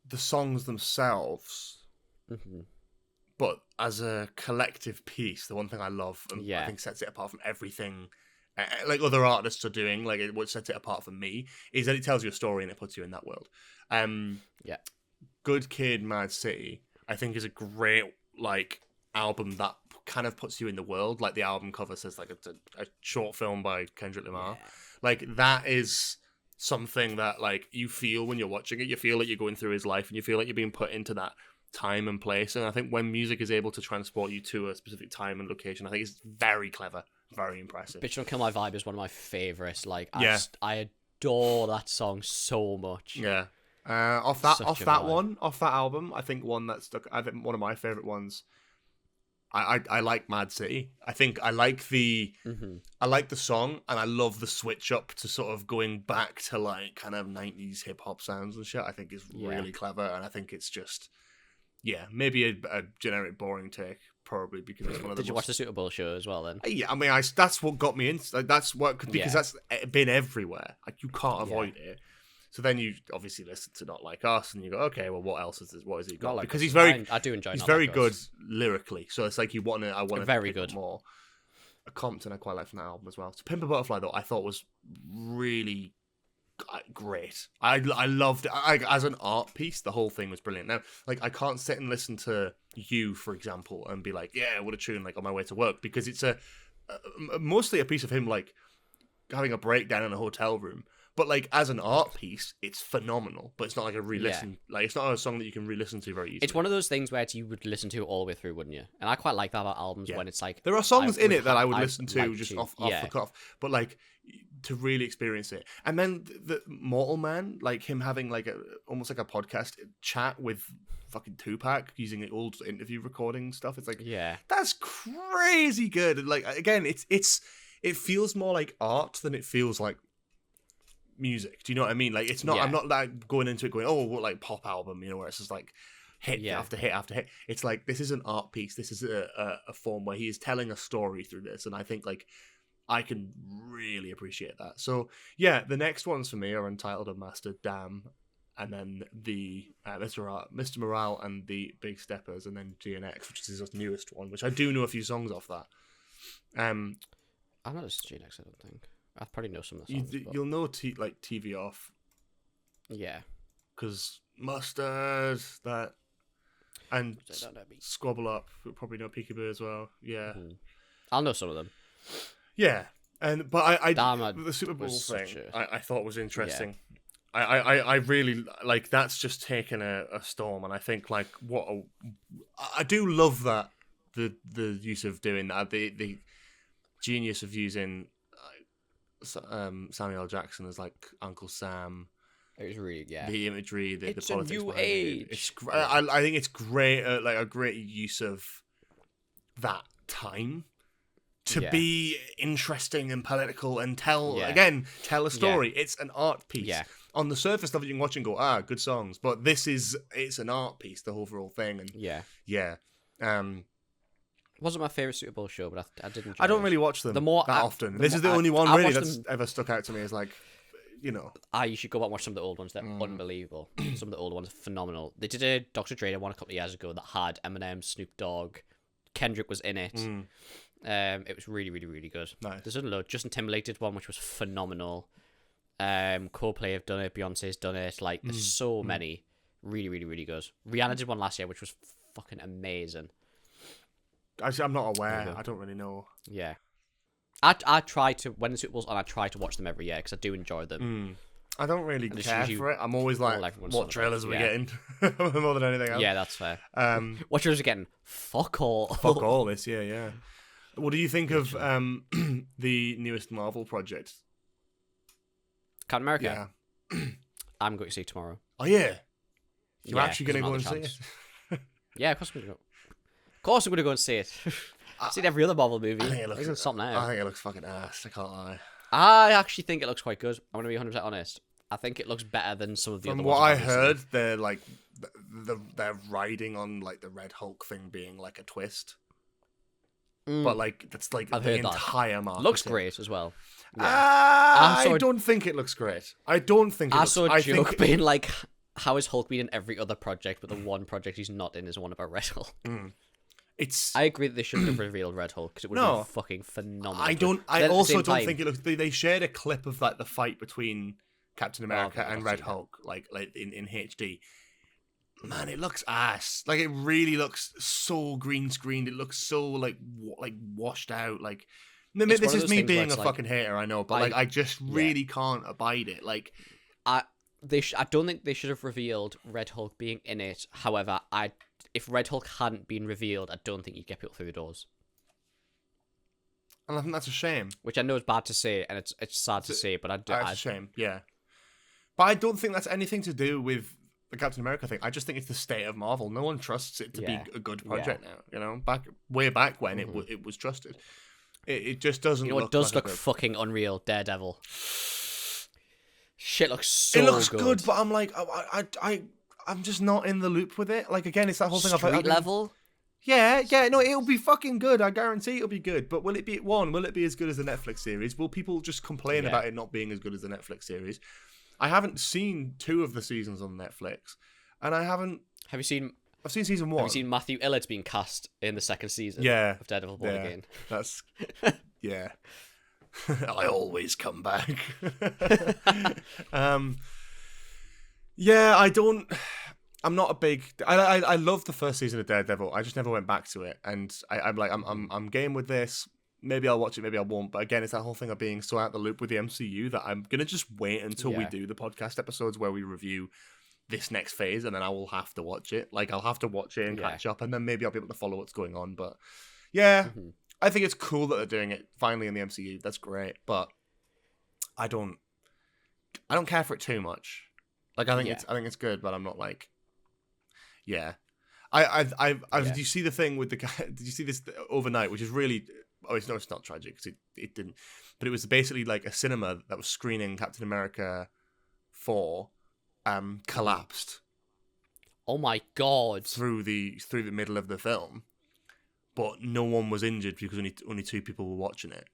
the songs themselves, but as a collective piece. The one thing I love, and I think sets it apart from everything. Like other artists are doing, like what sets it apart from me is that it tells you a story and it puts you in that world. Good Kid, Mad City, I think is a great like album that kind of puts you in the world. Like the album cover says, like it's a short film by Kendrick Lamar. Yeah. Like that is something that like you feel when you're watching it. You feel like you're going through his life, and you feel like you're being put into that time and place. And I think when music is able to transport you to a specific time and location, I think it's very clever, very impressive. Bitch Don't Kill My Vibe is one of my favorites. Like, I adore that song so much. Yeah. Off that album, I think one that stuck. I think one of my favorite ones. I like Mad City. I think I like the song, and I love the switch up to sort of going back to like kind of 90s hip hop sounds and shit. I think is really clever, and I think it's just maybe a generic boring take, probably because it's one of the. Did you watch the Super Bowl show as well then? Yeah, I mean, that's what got me in. That's what because that's been everywhere. Like you can't avoid it. So then you obviously listen to Not Like Us, and you go, okay, well, what else is this? What has he got? Like because he's very, I do enjoy. He's very good lyrically, so it's like I want to very pick good up more. A Compton I quite like from that album as well. So Pimp a Butterfly though I thought was really great. I loved it. As an art piece, the whole thing was brilliant. Now, like I can't sit and listen to You, for example, and be like, yeah, what a tune, like on my way to work, because it's mostly a piece of him like having a breakdown in a hotel room. But like as an art piece, it's phenomenal. But it's not like a re-listen. Like it's not a song that you can re-listen to very easily. It's one of those things where you would listen to all the way through, wouldn't you? And I quite like that about albums when it's like there are songs in it that I would listen to just off the cuff. But like to really experience it, and then the Mortal Man, like him having like almost like a podcast chat with fucking Tupac using the old interview recording stuff. It's like that's crazy good. And like again, it feels more like art than it feels like music. Do you know what I mean? Like it's not I'm not like going into it going, oh, what like pop album, you know, where it's just like hit after hit after hit. It's like this is an art piece. This is a form where he is telling a story through this, and I think like I can really appreciate that. So yeah, the next ones for me are Entitled and Master, Damn, and then the Mr. Morale and the Big Steppers, and then GNX, which is his newest one, which I do know a few songs off that. I'm not a GNX, I don't think. I probably know some of the songs. You'll know like TV Off. Yeah. Because Mustard, that, and Squabble Up, you'll probably know Peekaboo as well. Yeah. Mm-hmm. I'll know some of them. Yeah. But the Super Bowl thing I thought was interesting. Yeah. I really, like, that's just taken a storm, and I think, like, I do love that, the use of doing that, the genius of using Samuel L. Jackson as like Uncle Sam. It was really the imagery, the it's politics. A new age. It's I think it's great, like a great use of that time to be interesting and political and tell a story. It's an art piece. Yeah. On the surface stuff you can watch and go, good songs, but it's an art piece, the overall thing, and wasn't my favourite Super Bowl show, but I did enjoy it. I don't really watch them often. This is the only one really that's ever stuck out to me as like, you know. You should go back and watch some of the old ones. They're unbelievable. Some of the old ones are phenomenal. They did a Dr. Dre one a couple of years ago that had Eminem, Snoop Dogg, Kendrick was in it. It was really, really, really good. Nice. There's a load. Justin Timberlake did one which was phenomenal. Coldplay have done it. Beyonce's done it. Like, there's so many. Really, really, really good. Rihanna did one last year which was fucking amazing. Actually, I'm not aware. I don't really know. Yeah. I try to, when the Super Bowl's on, I try to watch them every year because I do enjoy them. I don't really care for it. I'm always like, what trailers are we getting? More than anything else. Yeah, that's fair. What trailers are we getting? Fuck all. Fuck all this, yeah. What do you think of the newest Marvel project? Captain America? Yeah. I'm going to see it tomorrow. Oh, yeah? You're actually going to go and see it? Yeah, of course I'm going to go. Of course I'm going to go and see it. I've seen every other Marvel movie. I think it looks fucking ass. I can't lie. I actually think it looks quite good. I'm going to be 100% honest. I think it looks better than some of the other ones. From what I heard, they're like they're riding on like the Red Hulk thing being like a twist. But like that's like the entire market. Looks great as well. Yeah. I don't think it looks great. I saw a joke being like, how is Hulk been in every other project, but the one project he's not in is one about Red Hulk? I agree that they shouldn't have revealed Red Hulk because it would have been fucking phenomenal. I also don't think it looks. They shared a clip of like the fight between Captain America and Red Hulk, like in HD. man, it looks ass. Like, it really looks so green screened. It looks so like washed out. Like, this is me being a fucking hater, I know, but like I just really can't abide it. Like, I don't think they should have revealed Red Hulk being in it. However, if Red Hulk hadn't been revealed, I don't think you'd get people through the doors. And I think that's a shame. Which I know is bad to say, and it's sad to say, but it's a shame, yeah. But I don't think that's anything to do with the Captain America thing. I just think it's the state of Marvel. No one trusts it to be a good project now. You know, way back when it was trusted. It just doesn't. You know, it does look fucking unreal. Daredevil. Shit looks so. It looks good, but I'm like, I'm just not in the loop with it. Like, again, it's that whole thing of street level. Yeah, no, it'll be fucking good. I guarantee it'll be good. But will it be Will it be as good as the Netflix series? Will people just complain about it not being as good as the Netflix series? I haven't seen 2 of the seasons on Netflix, and I haven't. Have you seen? I've seen season 1. Have you seen Matthew Illard's being cast in the 2nd season? Of Daredevil Born Again. That's I always come back. I don't. I'm not a big. I love the first season of Daredevil. I just never went back to it, and I'm game with this. Maybe I'll watch it, maybe I won't. But again, it's that whole thing of being so out the loop with the MCU that I'm gonna just wait until we do the podcast episodes where we review this next phase, and then I will have to watch it. Like, I'll have to watch it and catch up, and then maybe I'll be able to follow what's going on. But I think it's cool that they're doing it finally in the MCU. That's great, but I don't care for it too much. Like, I think it's good, but I'm not like, Did you see the thing with the guy? Did you see this overnight, which is really? Oh, it's not tragic because it didn't. But it was basically like a cinema that was screening Captain America 4 collapsed. Oh my god! Through the middle of the film, but no one was injured because only 2 people were watching it.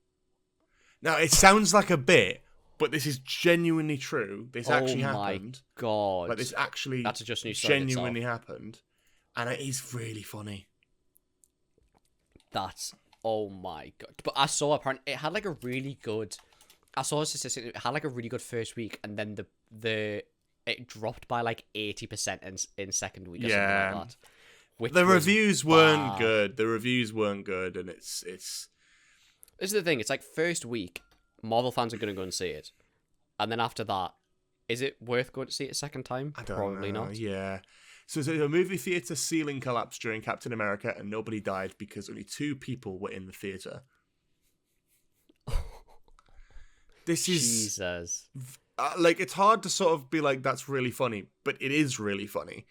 Now, it sounds like a bit, but this is genuinely true. This actually happened. Oh my god! Like, this actually that's just news genuinely happened, and it is really funny. Oh my god! But I saw apparently it had like a really good. I saw a statistic. It had like a really good first week, and then it dropped by like 80% in second week. Or something like that. The reviews weren't good. And it's. This is the thing. It's like first week, Marvel fans are going to go and see it, and then after that, is it worth going to see it a second time? Probably not. Yeah. So a movie theater ceiling collapsed during Captain America, and nobody died because only 2 people were in the theater. This is Jesus. Like, it's hard to sort of be like, that's really funny, but it is really funny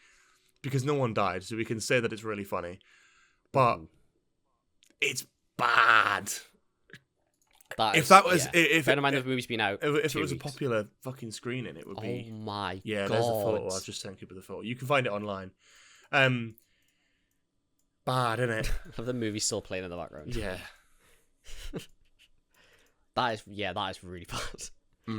because no one died, so we can say that it's really funny. But it's bad. If that was, if bear in mind the movie's been out, if it was a popular fucking screening, it would be. Oh my god! Yeah, there's a photo. I'll just send you the photo. You can find it online. Bad, isn't it? I have the movie still playing in the background. Yeah. that is really bad.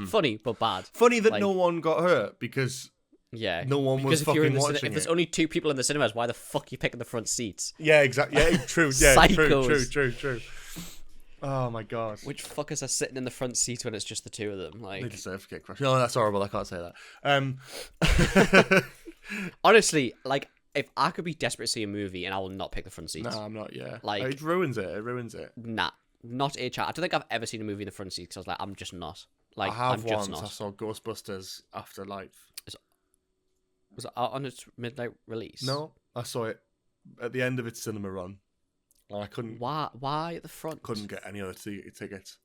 Funny but bad. Funny that no one got hurt because no one was fucking watching it. If there's only 2 people in the cinemas, why the fuck are you picking the front seats? Yeah, exactly. Yeah, true. Yeah, true. Oh my god! Which fuckers are sitting in the front seat when it's just the 2 of them? Like, they deserve to get crushed. No, that's horrible. I can't say that. Honestly, like, if I could be desperate to see a movie, and I will not pick the front seats. No, I'm not. Yeah, like, it ruins it. Nah, not a chat. I don't think I've ever seen a movie in the front seat because I was like, I'm just not. Like, I have I'm just once. not. I saw Ghostbusters Afterlife. Was it out on its midnight release? No, I saw it at the end of its cinema run. And I couldn't. Why at the front? Couldn't get any other tickets.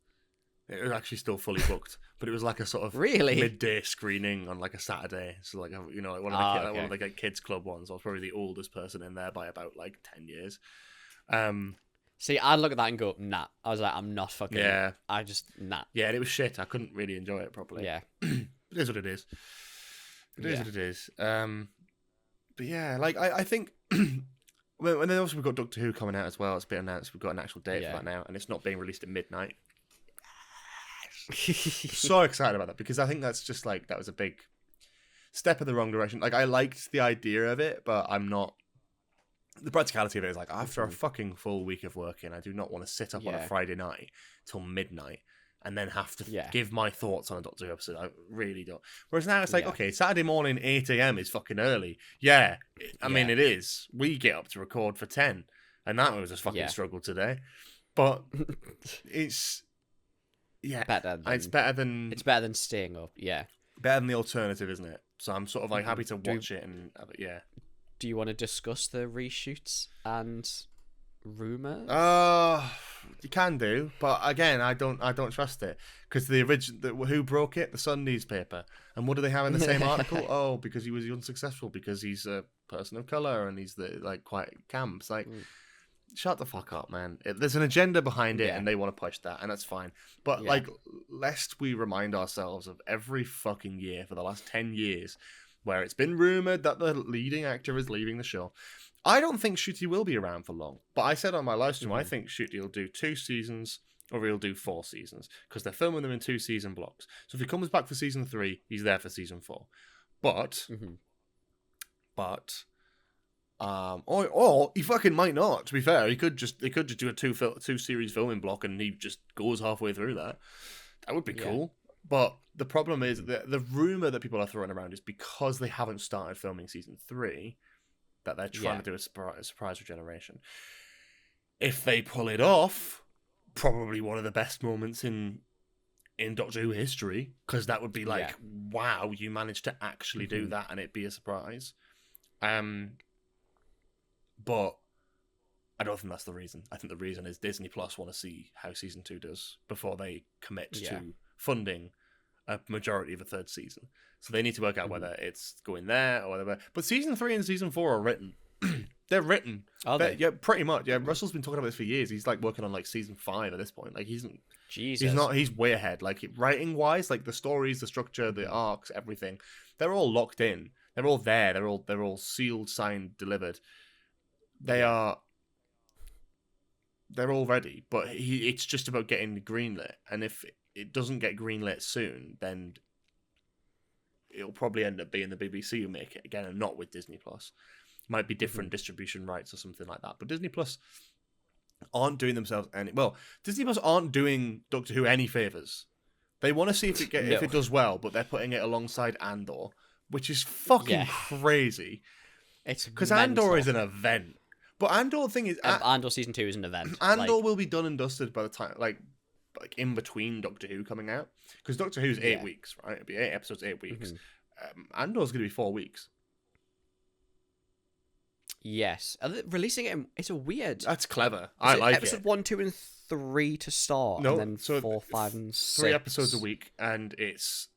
It was actually still fully booked, but it was like a sort of really midday screening on like a Saturday. So like, you know, like one of the kids club ones. I was probably the oldest person in there by about like 10 years. See, I'd look at that and go, nah. I was like, I'm not fucking. Yeah. I just nah. Yeah, and it was shit. I couldn't really enjoy it properly. Yeah. It is what it is. It is what it is. But yeah, like I think. And then also we've got Doctor Who coming out as well. It's been announced. We've got an actual date for that now, and it's not being released at midnight. So excited about that because I think that's just like that was a big step in the wrong direction. Like, I liked the idea of it, but I'm not. The practicality of it is like after a fucking full week of working, I do not want to sit up on a Friday night till midnight and then have to Yeah. give my thoughts on a Doctor Who episode. I really don't. Whereas now it's like, Yeah. okay, Saturday morning 8 a.m. is fucking early. Yeah, I mean it is. We get up to record for 10, and that was a fucking struggle today. But it's better. It's better than staying up. Yeah. Better than the alternative, isn't it? So I'm sort of like happy to watch it and yeah. Do you want to discuss the reshoots and rumors? You can do, but again, I don't trust it because the original who broke it, the Sun newspaper, and what do they have in the same article? Oh, because he was unsuccessful because he's a person of color and he's quite camps. Like, shut the fuck up, man. There's an agenda behind it, and they want to push that, and that's fine. But like, lest we remind ourselves of every fucking year for the last 10 years. Where it's been rumoured that the leading actor is leaving the show. I don't think Shooty will be around for long. But I said on my live stream, I think Shooty will do 2 seasons or he'll do 4 seasons. Because they're filming them in 2-season blocks. So if he comes back for season 3, he's there for season 4. But, or he fucking might not, to be fair. They could just do a 2-series filming block and he just goes halfway through that. That would be cool. But the problem is that the rumor that people are throwing around is because they haven't started filming season 3 that they're trying to do a surprise regeneration. If they pull it off, probably one of the best moments in Doctor Who history, because that would be like, wow, you managed to actually do that and it'd be a surprise. But I don't think that's the reason. I think the reason is Disney Plus want to see how season 2 does before they commit to funding a majority of a 3rd season. So they need to work out whether it's going there or whatever. But season 3 and season 4 are written. They're written. Are they? Yeah, pretty much. Yeah, Russell's been talking about this for years. He's like working on like season 5 at this point. Like he's way ahead. Like writing wise, like the stories, the structure, the arcs, everything. They're all locked in. They're all there. They're all sealed, signed, delivered. They're all ready, but it's just about getting greenlit. And if it doesn't get greenlit soon, then it'll probably end up being the BBC who make it again, and not with Disney Plus. Might be different distribution rights or something like that. But Disney Plus aren't doing themselves Disney Plus aren't doing Doctor Who any favors. They want to see if it does well, but they're putting it alongside Andor, which is fucking crazy. It's because Andor is an event. But Andor thing is Andor season 2 is an event. Andor will be done and dusted by the time like in between Doctor Who coming out, because Doctor Who's 8 weeks, right? It'll be 8 episodes, 8 weeks. Andor's going to be 4 weeks. Yes, releasing it. It's a weird. That's clever. I like it. Episode 1, 2, and 3 to start, and then 4, 5, and 6. 3 episodes a week, and it's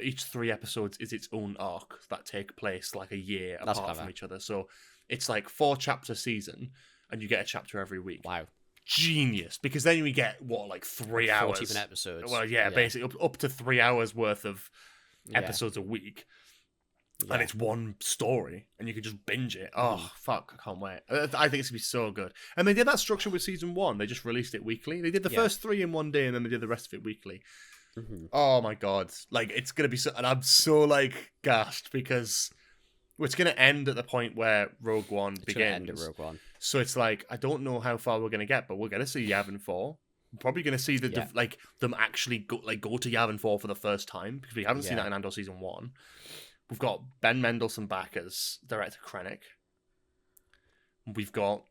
each 3 episodes is its own arc that take place like a year apart from each other. So it's like 4 chapter season, and you get a chapter every week. Wow. Genius, because then we get like 3 hours 40 episodes. Well, basically up to 3 hours worth of episodes a week, and it's one story, and you can just binge it. Oh fuck, I can't wait. I think it's gonna be so good. And they did that structure with season 1. They just released it weekly. They did the first 3 in one day, and then they did the rest of it weekly. Oh my god, like it's gonna be so, and I'm so like gassed because it's gonna end at the point where Rogue One begins. End at Rogue One. So it's like, I don't know how far we're going to get, but we're going to see Yavin 4. We're probably going to see them actually go to Yavin 4 for the first time, because we haven't seen that in Andor season 1. We've got Ben Mendelsohn back as Director Krennic. We've got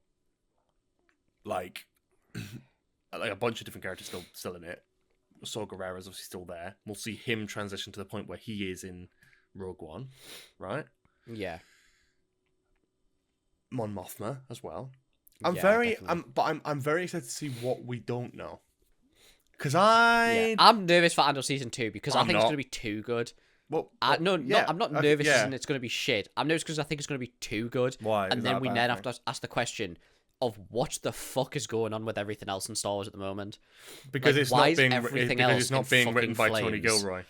like a bunch of different characters still in it. Saw Gerrera's obviously still there. We'll see him transition to the point where he is in Rogue One, right? Yeah. Mon Mothma as well. I'm very excited to see what we don't know. Because I'm nervous for Andor season 2 because I think it's going to be too good. Well, I'm not nervous as it's going to be shit. I'm nervous because I think it's going to be too good. Why? And then we then have to ask the question of what the fuck is going on with everything else in Star Wars at the moment. Because it's not being written by flames? Tony Gilroy,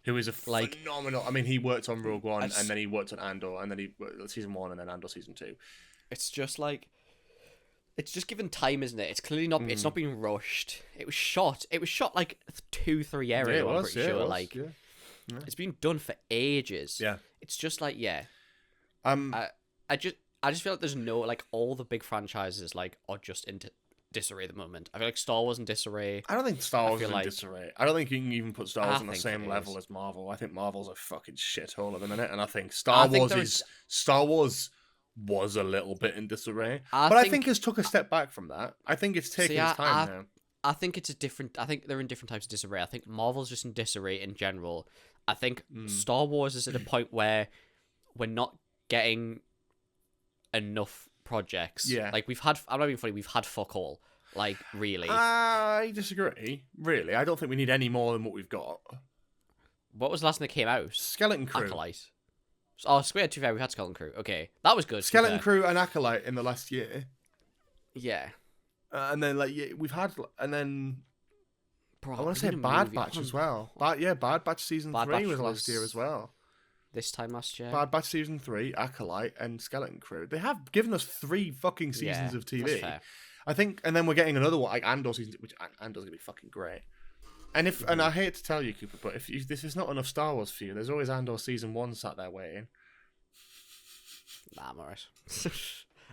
who is a phenomenal. I mean, he worked on Rogue One, and then he worked on Andor, and then he worked season 1, and then Andor season 2. It's just like, it's just given time, isn't it? It's clearly not. It's not being rushed. It was shot like 2-3 years ago. I'm pretty sure. It's been done for ages. Yeah. It's just like I just feel like there's no, like, all the big franchises like are just disarray at the moment. I feel like Star Wars in disarray. I don't think Star Wars is in disarray. I don't think you can even put Star Wars on the same level as Marvel. I think Marvel's a fucking shithole at the minute, and I think Star Wars was a little bit in disarray. I think it's took a step back from that. I think it's taking its time now. I think it's I think they're in different types of disarray. I think Marvel's just in disarray in general. I think Star Wars is at a point where we're not getting enough projects. Yeah. Like I'm not being funny, we've had fuck all. Like, really. I disagree. Really. I don't think we need any more than what we've got. What was the last thing that came out? Skeleton Crew. Acolyte. Oh, Square 2 we had Skeleton Crew. Okay. That was good. Skeleton Crew and Acolyte in the last year. Yeah. And then, like, we've had, and then, Bro, I want to say Bad Batch as well. Bad Batch Season 3 was last year as well. This time last year. Bad Batch Season 3, Acolyte, and Skeleton Crew. They have given us 3 fucking seasons of TV. That's fair. I think, and then we're getting another one, like Andor season, which Andor's gonna be fucking great. And I hate to tell you, Cooper, but if this is not enough Star Wars for you, there's always Andor Season 1 sat there waiting. Nah, I'm alright.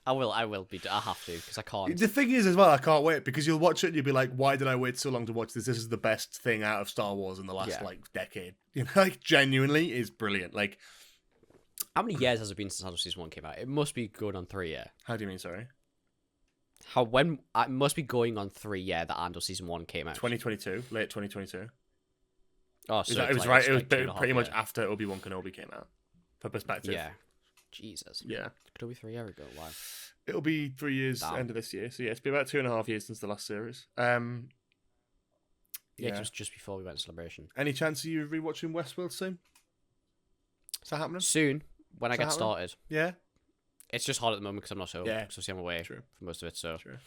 I have to, because I can't. The thing is, as well, I can't wait, because you'll watch it and you'll be like, why did I wait so long to watch this? This is the best thing out of Star Wars in the last, decade. You know, like, genuinely is brilliant. Like, how many years has it been since Andor Season 1 came out? It must be going on 3, yeah. How do you mean, sorry? It must be going on 3, yeah, that Andor Season 1 came out. 2022, late 2022. Oh, so it was right. It was pretty much after Obi-Wan Kenobi came out. For perspective. Yeah. Jesus. Yeah. Kenobi 3 years ago. Wow. It'll be 3 years end of this year. So yeah, it's been about 2.5 years since the last series. Yeah, it was just before we went to Celebration. Any chance of you rewatching Westworld soon? Is that happening? Soon, when I get started. Yeah. It's just hard at the moment because I'm not so. Yeah. So I'm away for most of it. So. True.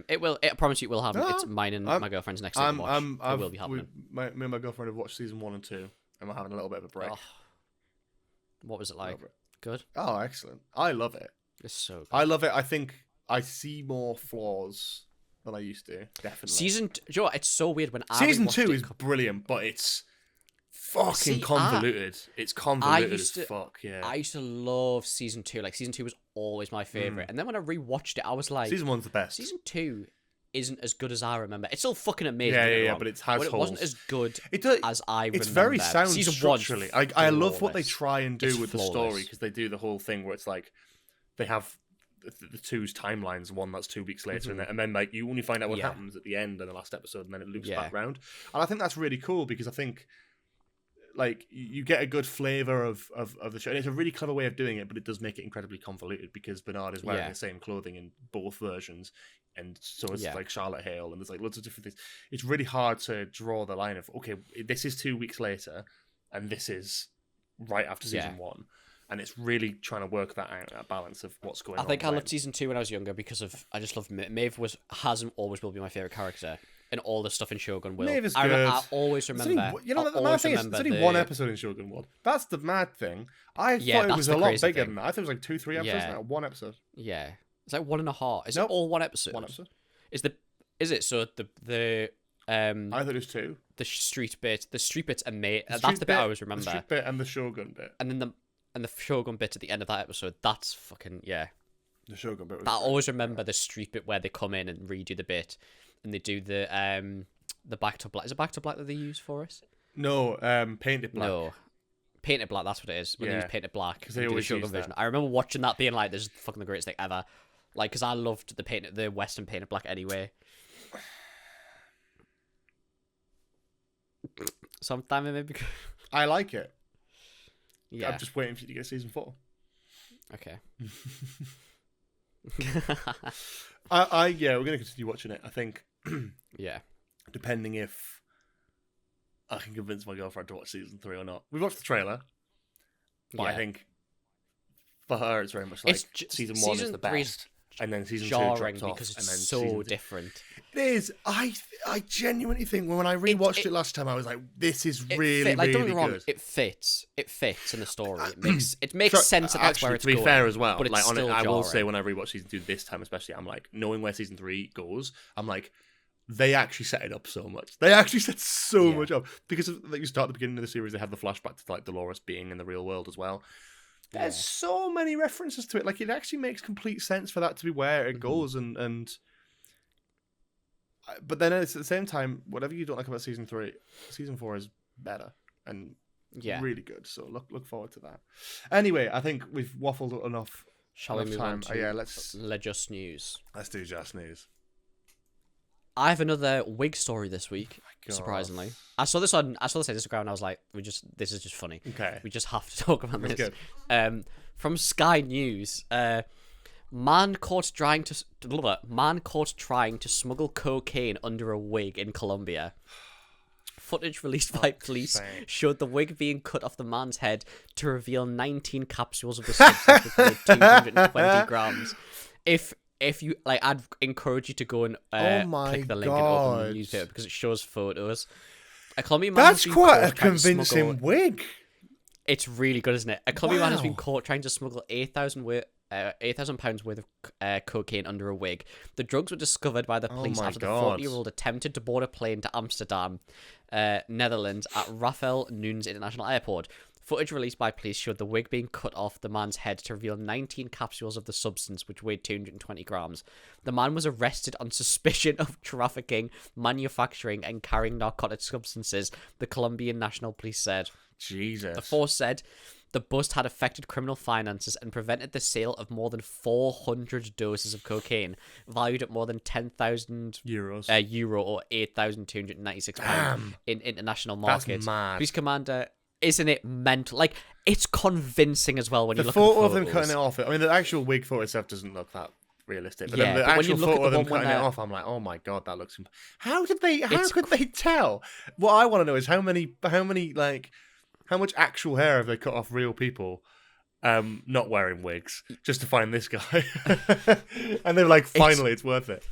It will. I promise you, it will happen. It's mine and my girlfriend's next time watch. It will be happening. Me and my girlfriend have watched season 1 and 2, and we're having a little bit of a break. Oh. What was it like? Good. Oh, excellent! I love it. It's so good. I love it. I think I see more flaws than I used to. Definitely. Do you know what? It's so weird when season 2 is brilliant, but it's fucking convoluted. It's convoluted as fuck. Yeah. I used to love season 2. Like, season 2 was always my favorite, and then when I rewatched it, I was like, season 1's the best. Season 2 isn't as good as I remember. It's still fucking amazing. Yeah, but it has holes. It wasn't as good as I remember. It's very sound season structurally. I love what they try and do with the story, because they do the whole thing where it's like they have the two's timelines, one that's 2 weeks later, and then like you only find out what happens at the end of the last episode, and then it loops back round. And I think that's really cool, because I think like you get a good flavor of the show. And it's a really clever way of doing it, but it does make it incredibly convoluted, because Bernard is wearing the same clothing in both versions, and so is like Charlotte Hale, and there's like loads of different things. It's really hard to draw the line of, okay, this is 2 weeks later, and this is right after season 1. And it's really trying to work that out, that balance of what's going on. I think I loved season 2 when I was younger, because I just loved Maeve. Has and always will be my favorite character. And all the stuff in Shogun will. Maeve is good. I always remember. The mad thing is, there's only one episode in Shogun World. That's the mad thing. I thought it was a lot bigger than that. I thought it was like 2-3 episodes now. 1 episode. Yeah. It's like 1.5. Is it all 1 episode? 1 episode. Is it? So the I thought it was 2. The street bit's amazing. That's the bit I always remember. The street bit and the Shogun bit. And then the Shogun bit at the end of that episode. That's fucking The Shogun bit. I always remember the street bit where they come in and redo the bit, and they do the back to black. Is it back to black that they use for us? No, painted black. No, painted black. That's what it is. When they use painted black, because they always do the Shogun version. I remember watching that, being like, "This is fucking the greatest thing ever." Like, because I loved the Western painted black anyway. Sometime maybe. I like it. Yeah, I'm just waiting for you to get season 4. Okay. We're gonna continue watching it. I think. Yeah. Depending if I can convince my girlfriend to watch season 3 or not. We watched the trailer, but I think for her it's very much like season 1 is the best, and then season 2 drops off, because it's and then so different. It is. I genuinely think when I rewatched it last time, I was like, "This is really, like, really don't get me wrong, good." It fits in the story. It makes sense that that's where it's going. To be fair as well, but it's still I will say when I rewatched season 2 this time, especially, I'm like, knowing where season 3 goes, I'm like, they actually set it up so much. They actually set so much up, because like, you start at the beginning of the series, they have the flashback to like Dolores being in the real world as well. There's so many references to it. Like, it actually makes complete sense for that to be where it goes, and But then it's at the same time, whatever you don't like about season 3, season 4 is better and really good. So look forward to that. Anyway, I think we've waffled enough. Shall we move on to let's Just News? Let's do Just News. I have another wig story this week. Surprisingly, I saw this on Instagram and I was like, this is just funny. Okay, we just have to talk about this. Good. From Sky News, man caught trying to smuggle cocaine under a wig in Colombia. Footage released by police showed the wig being cut off the man's head to reveal 19 capsules of the substance which weighed 220 grams. If you like, I'd encourage you to go and click the link and open the newspaper because it shows photos. A Colombian man That's quite a convincing wig. It's really good, isn't it? A Colombian man has been caught trying to smuggle 8,000 pounds worth of cocaine under a wig. The drugs were discovered by the police after the 40-year-old attempted to board a plane to Amsterdam, Netherlands at Rafael Nunes International Airport. Footage released by police showed the wig being cut off the man's head to reveal 19 capsules of the substance, which weighed 220 grams. The man was arrested on suspicion of trafficking, manufacturing, and carrying narcotic substances, the Colombian National Police said. Jesus. The force said the bust had affected criminal finances and prevented the sale of more than 400 doses of cocaine, valued at more than 10,000 euros, euro or £8,296 in international markets. That's mad. Police commander, isn't it mental? Like, it's convincing as well when you look at the photo of photos. them cutting it off. I mean, the actual wig photo itself doesn't look that realistic, but then the actual photo of them cutting it off, I'm like, oh my god, that looks. How could they tell? What I want to know is how much actual hair have they cut off real people, not wearing wigs, just to find this guy, and they're like, finally, it's worth it.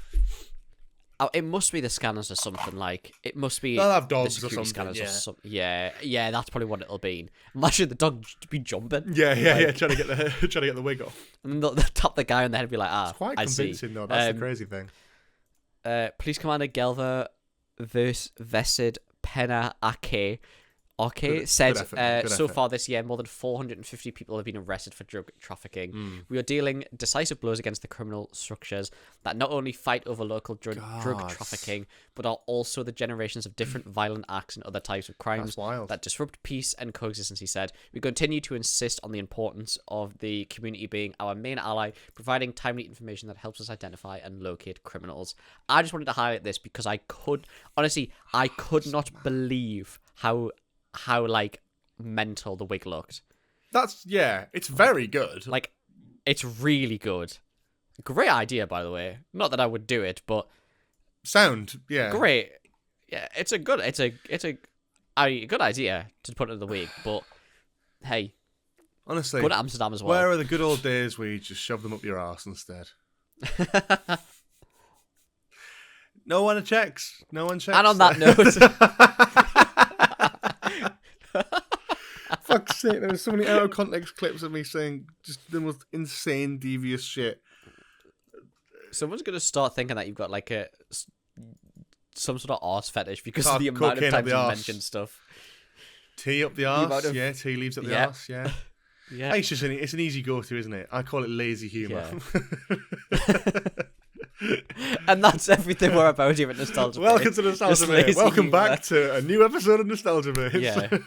It must be the scanners or something. Like, it must be. They'll have dogs the or something. Scanners or something. Yeah, that's probably what it'll be. Imagine the dog be jumping. Yeah, trying to get the wig off. And they'll tap the guy on the head and be like, it's quite convincing, though. That's the crazy thing. Police Commander Gelver Vesid Pena Ake said, good effort. So far this year, more than 450 people have been arrested for drug trafficking. We are dealing decisive blows against the criminal structures that not only fight over local drug trafficking, but are also the generations of different violent acts and other types of crimes that disrupt peace and coexistence, he said. We continue to insist on the importance of the community being our main ally, providing timely information that helps us identify and locate criminals. I just wanted to highlight this because I could not believe how like mental the wig looked. It's very good. Like, it's really good. Great idea, by the way. Not that I would do it, but great. Yeah, it's a good idea to put in the wig. But hey, honestly, go to Amsterdam as well. Where are the good old days where you just shove them up your arse instead? No one checks. And on that note. Fuck's sake, there were so many out of context clips of me saying just the most insane, devious shit. Someone's going to start thinking that you've got like some sort of arse fetish because of the amount of times you mentioned stuff. Tea up the arse, tea leaves up the arse, yeah. Yeah. It's an easy go-to, isn't it? I call it lazy humour. Yeah. And that's everything we're about here at Nostalgia Base. Welcome to Nostalgia Base. Welcome back to a new episode of Nostalgia Base. Yeah.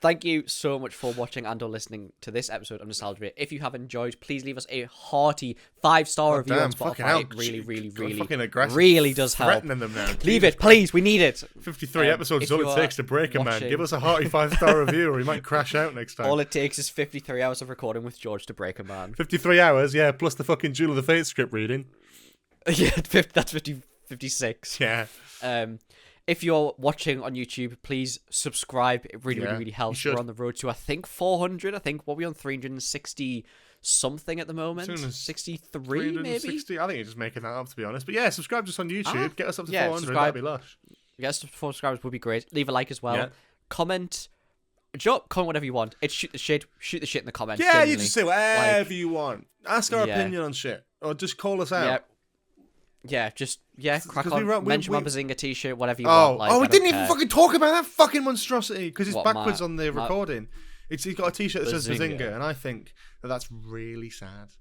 Thank you so much for watching and or listening to this episode of Nostalgia Base. If you have enjoyed, please leave us a hearty 5-star review on Spotify. It really does help. Them now. Leave it, please. We need it. 53 episodes is all it takes to break a man. Give us a hearty 5-star review or he might crash out next time. All it takes is 53 hours of recording with George to break a man. 53 hours, yeah, plus the fucking Jewel of the Fate script reading. Yeah, that's 56. Yeah. If you're watching on YouTube, please subscribe. It really helps. We're on the road to, I think, 400. I think, what are we on? 360 something at the moment? 63 maybe? I think you're just making that up, to be honest. But yeah, subscribe to us on YouTube. Get us up to 400. That'd be lush. Get us to 4 subscribers would be great. Leave a like as well. Yeah. Comment. Comment whatever you want. It's shoot the shit in the comments. Yeah, genuinely. You just say whatever you want. Ask our opinion on shit. Or just call us out. Crack on. Mention my Bazinga t-shirt, whatever you want. Like, we didn't even fucking talk about that fucking monstrosity because it's backwards on the recording. He's got a t-shirt that says Bazinga, and I think that's really sad.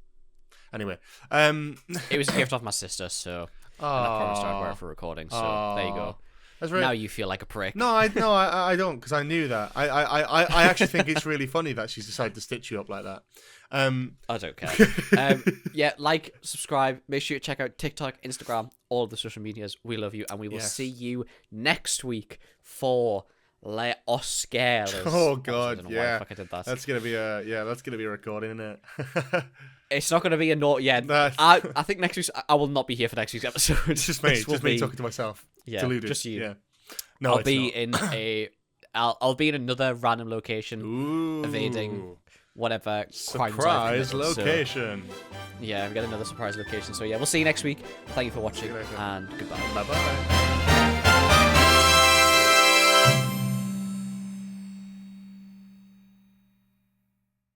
Anyway, it was a gift off my sister, so and I promised I'd wear it for recording. So there you go. Now you feel like a prick. No, I don't, because I knew that. I actually think it's really funny that she's decided to stitch you up like that. I don't care. Yeah, like, subscribe. Make sure you check out TikTok, Instagram, all of the social medias. We love you, and we will see you next week for Le Oscars. Oh God, yeah. I did that. That's gonna be a recording, isn't it? It's not gonna be a note yet. I think next week I will not be here for next week's episode. It's just me talking to myself. Yeah, deluded. just you. Yeah. No, I'll be in another random location, evading whatever surprise location. So, yeah, we got another surprise location. So yeah, we'll see you next week. Thank you for watching, and goodbye. Bye bye.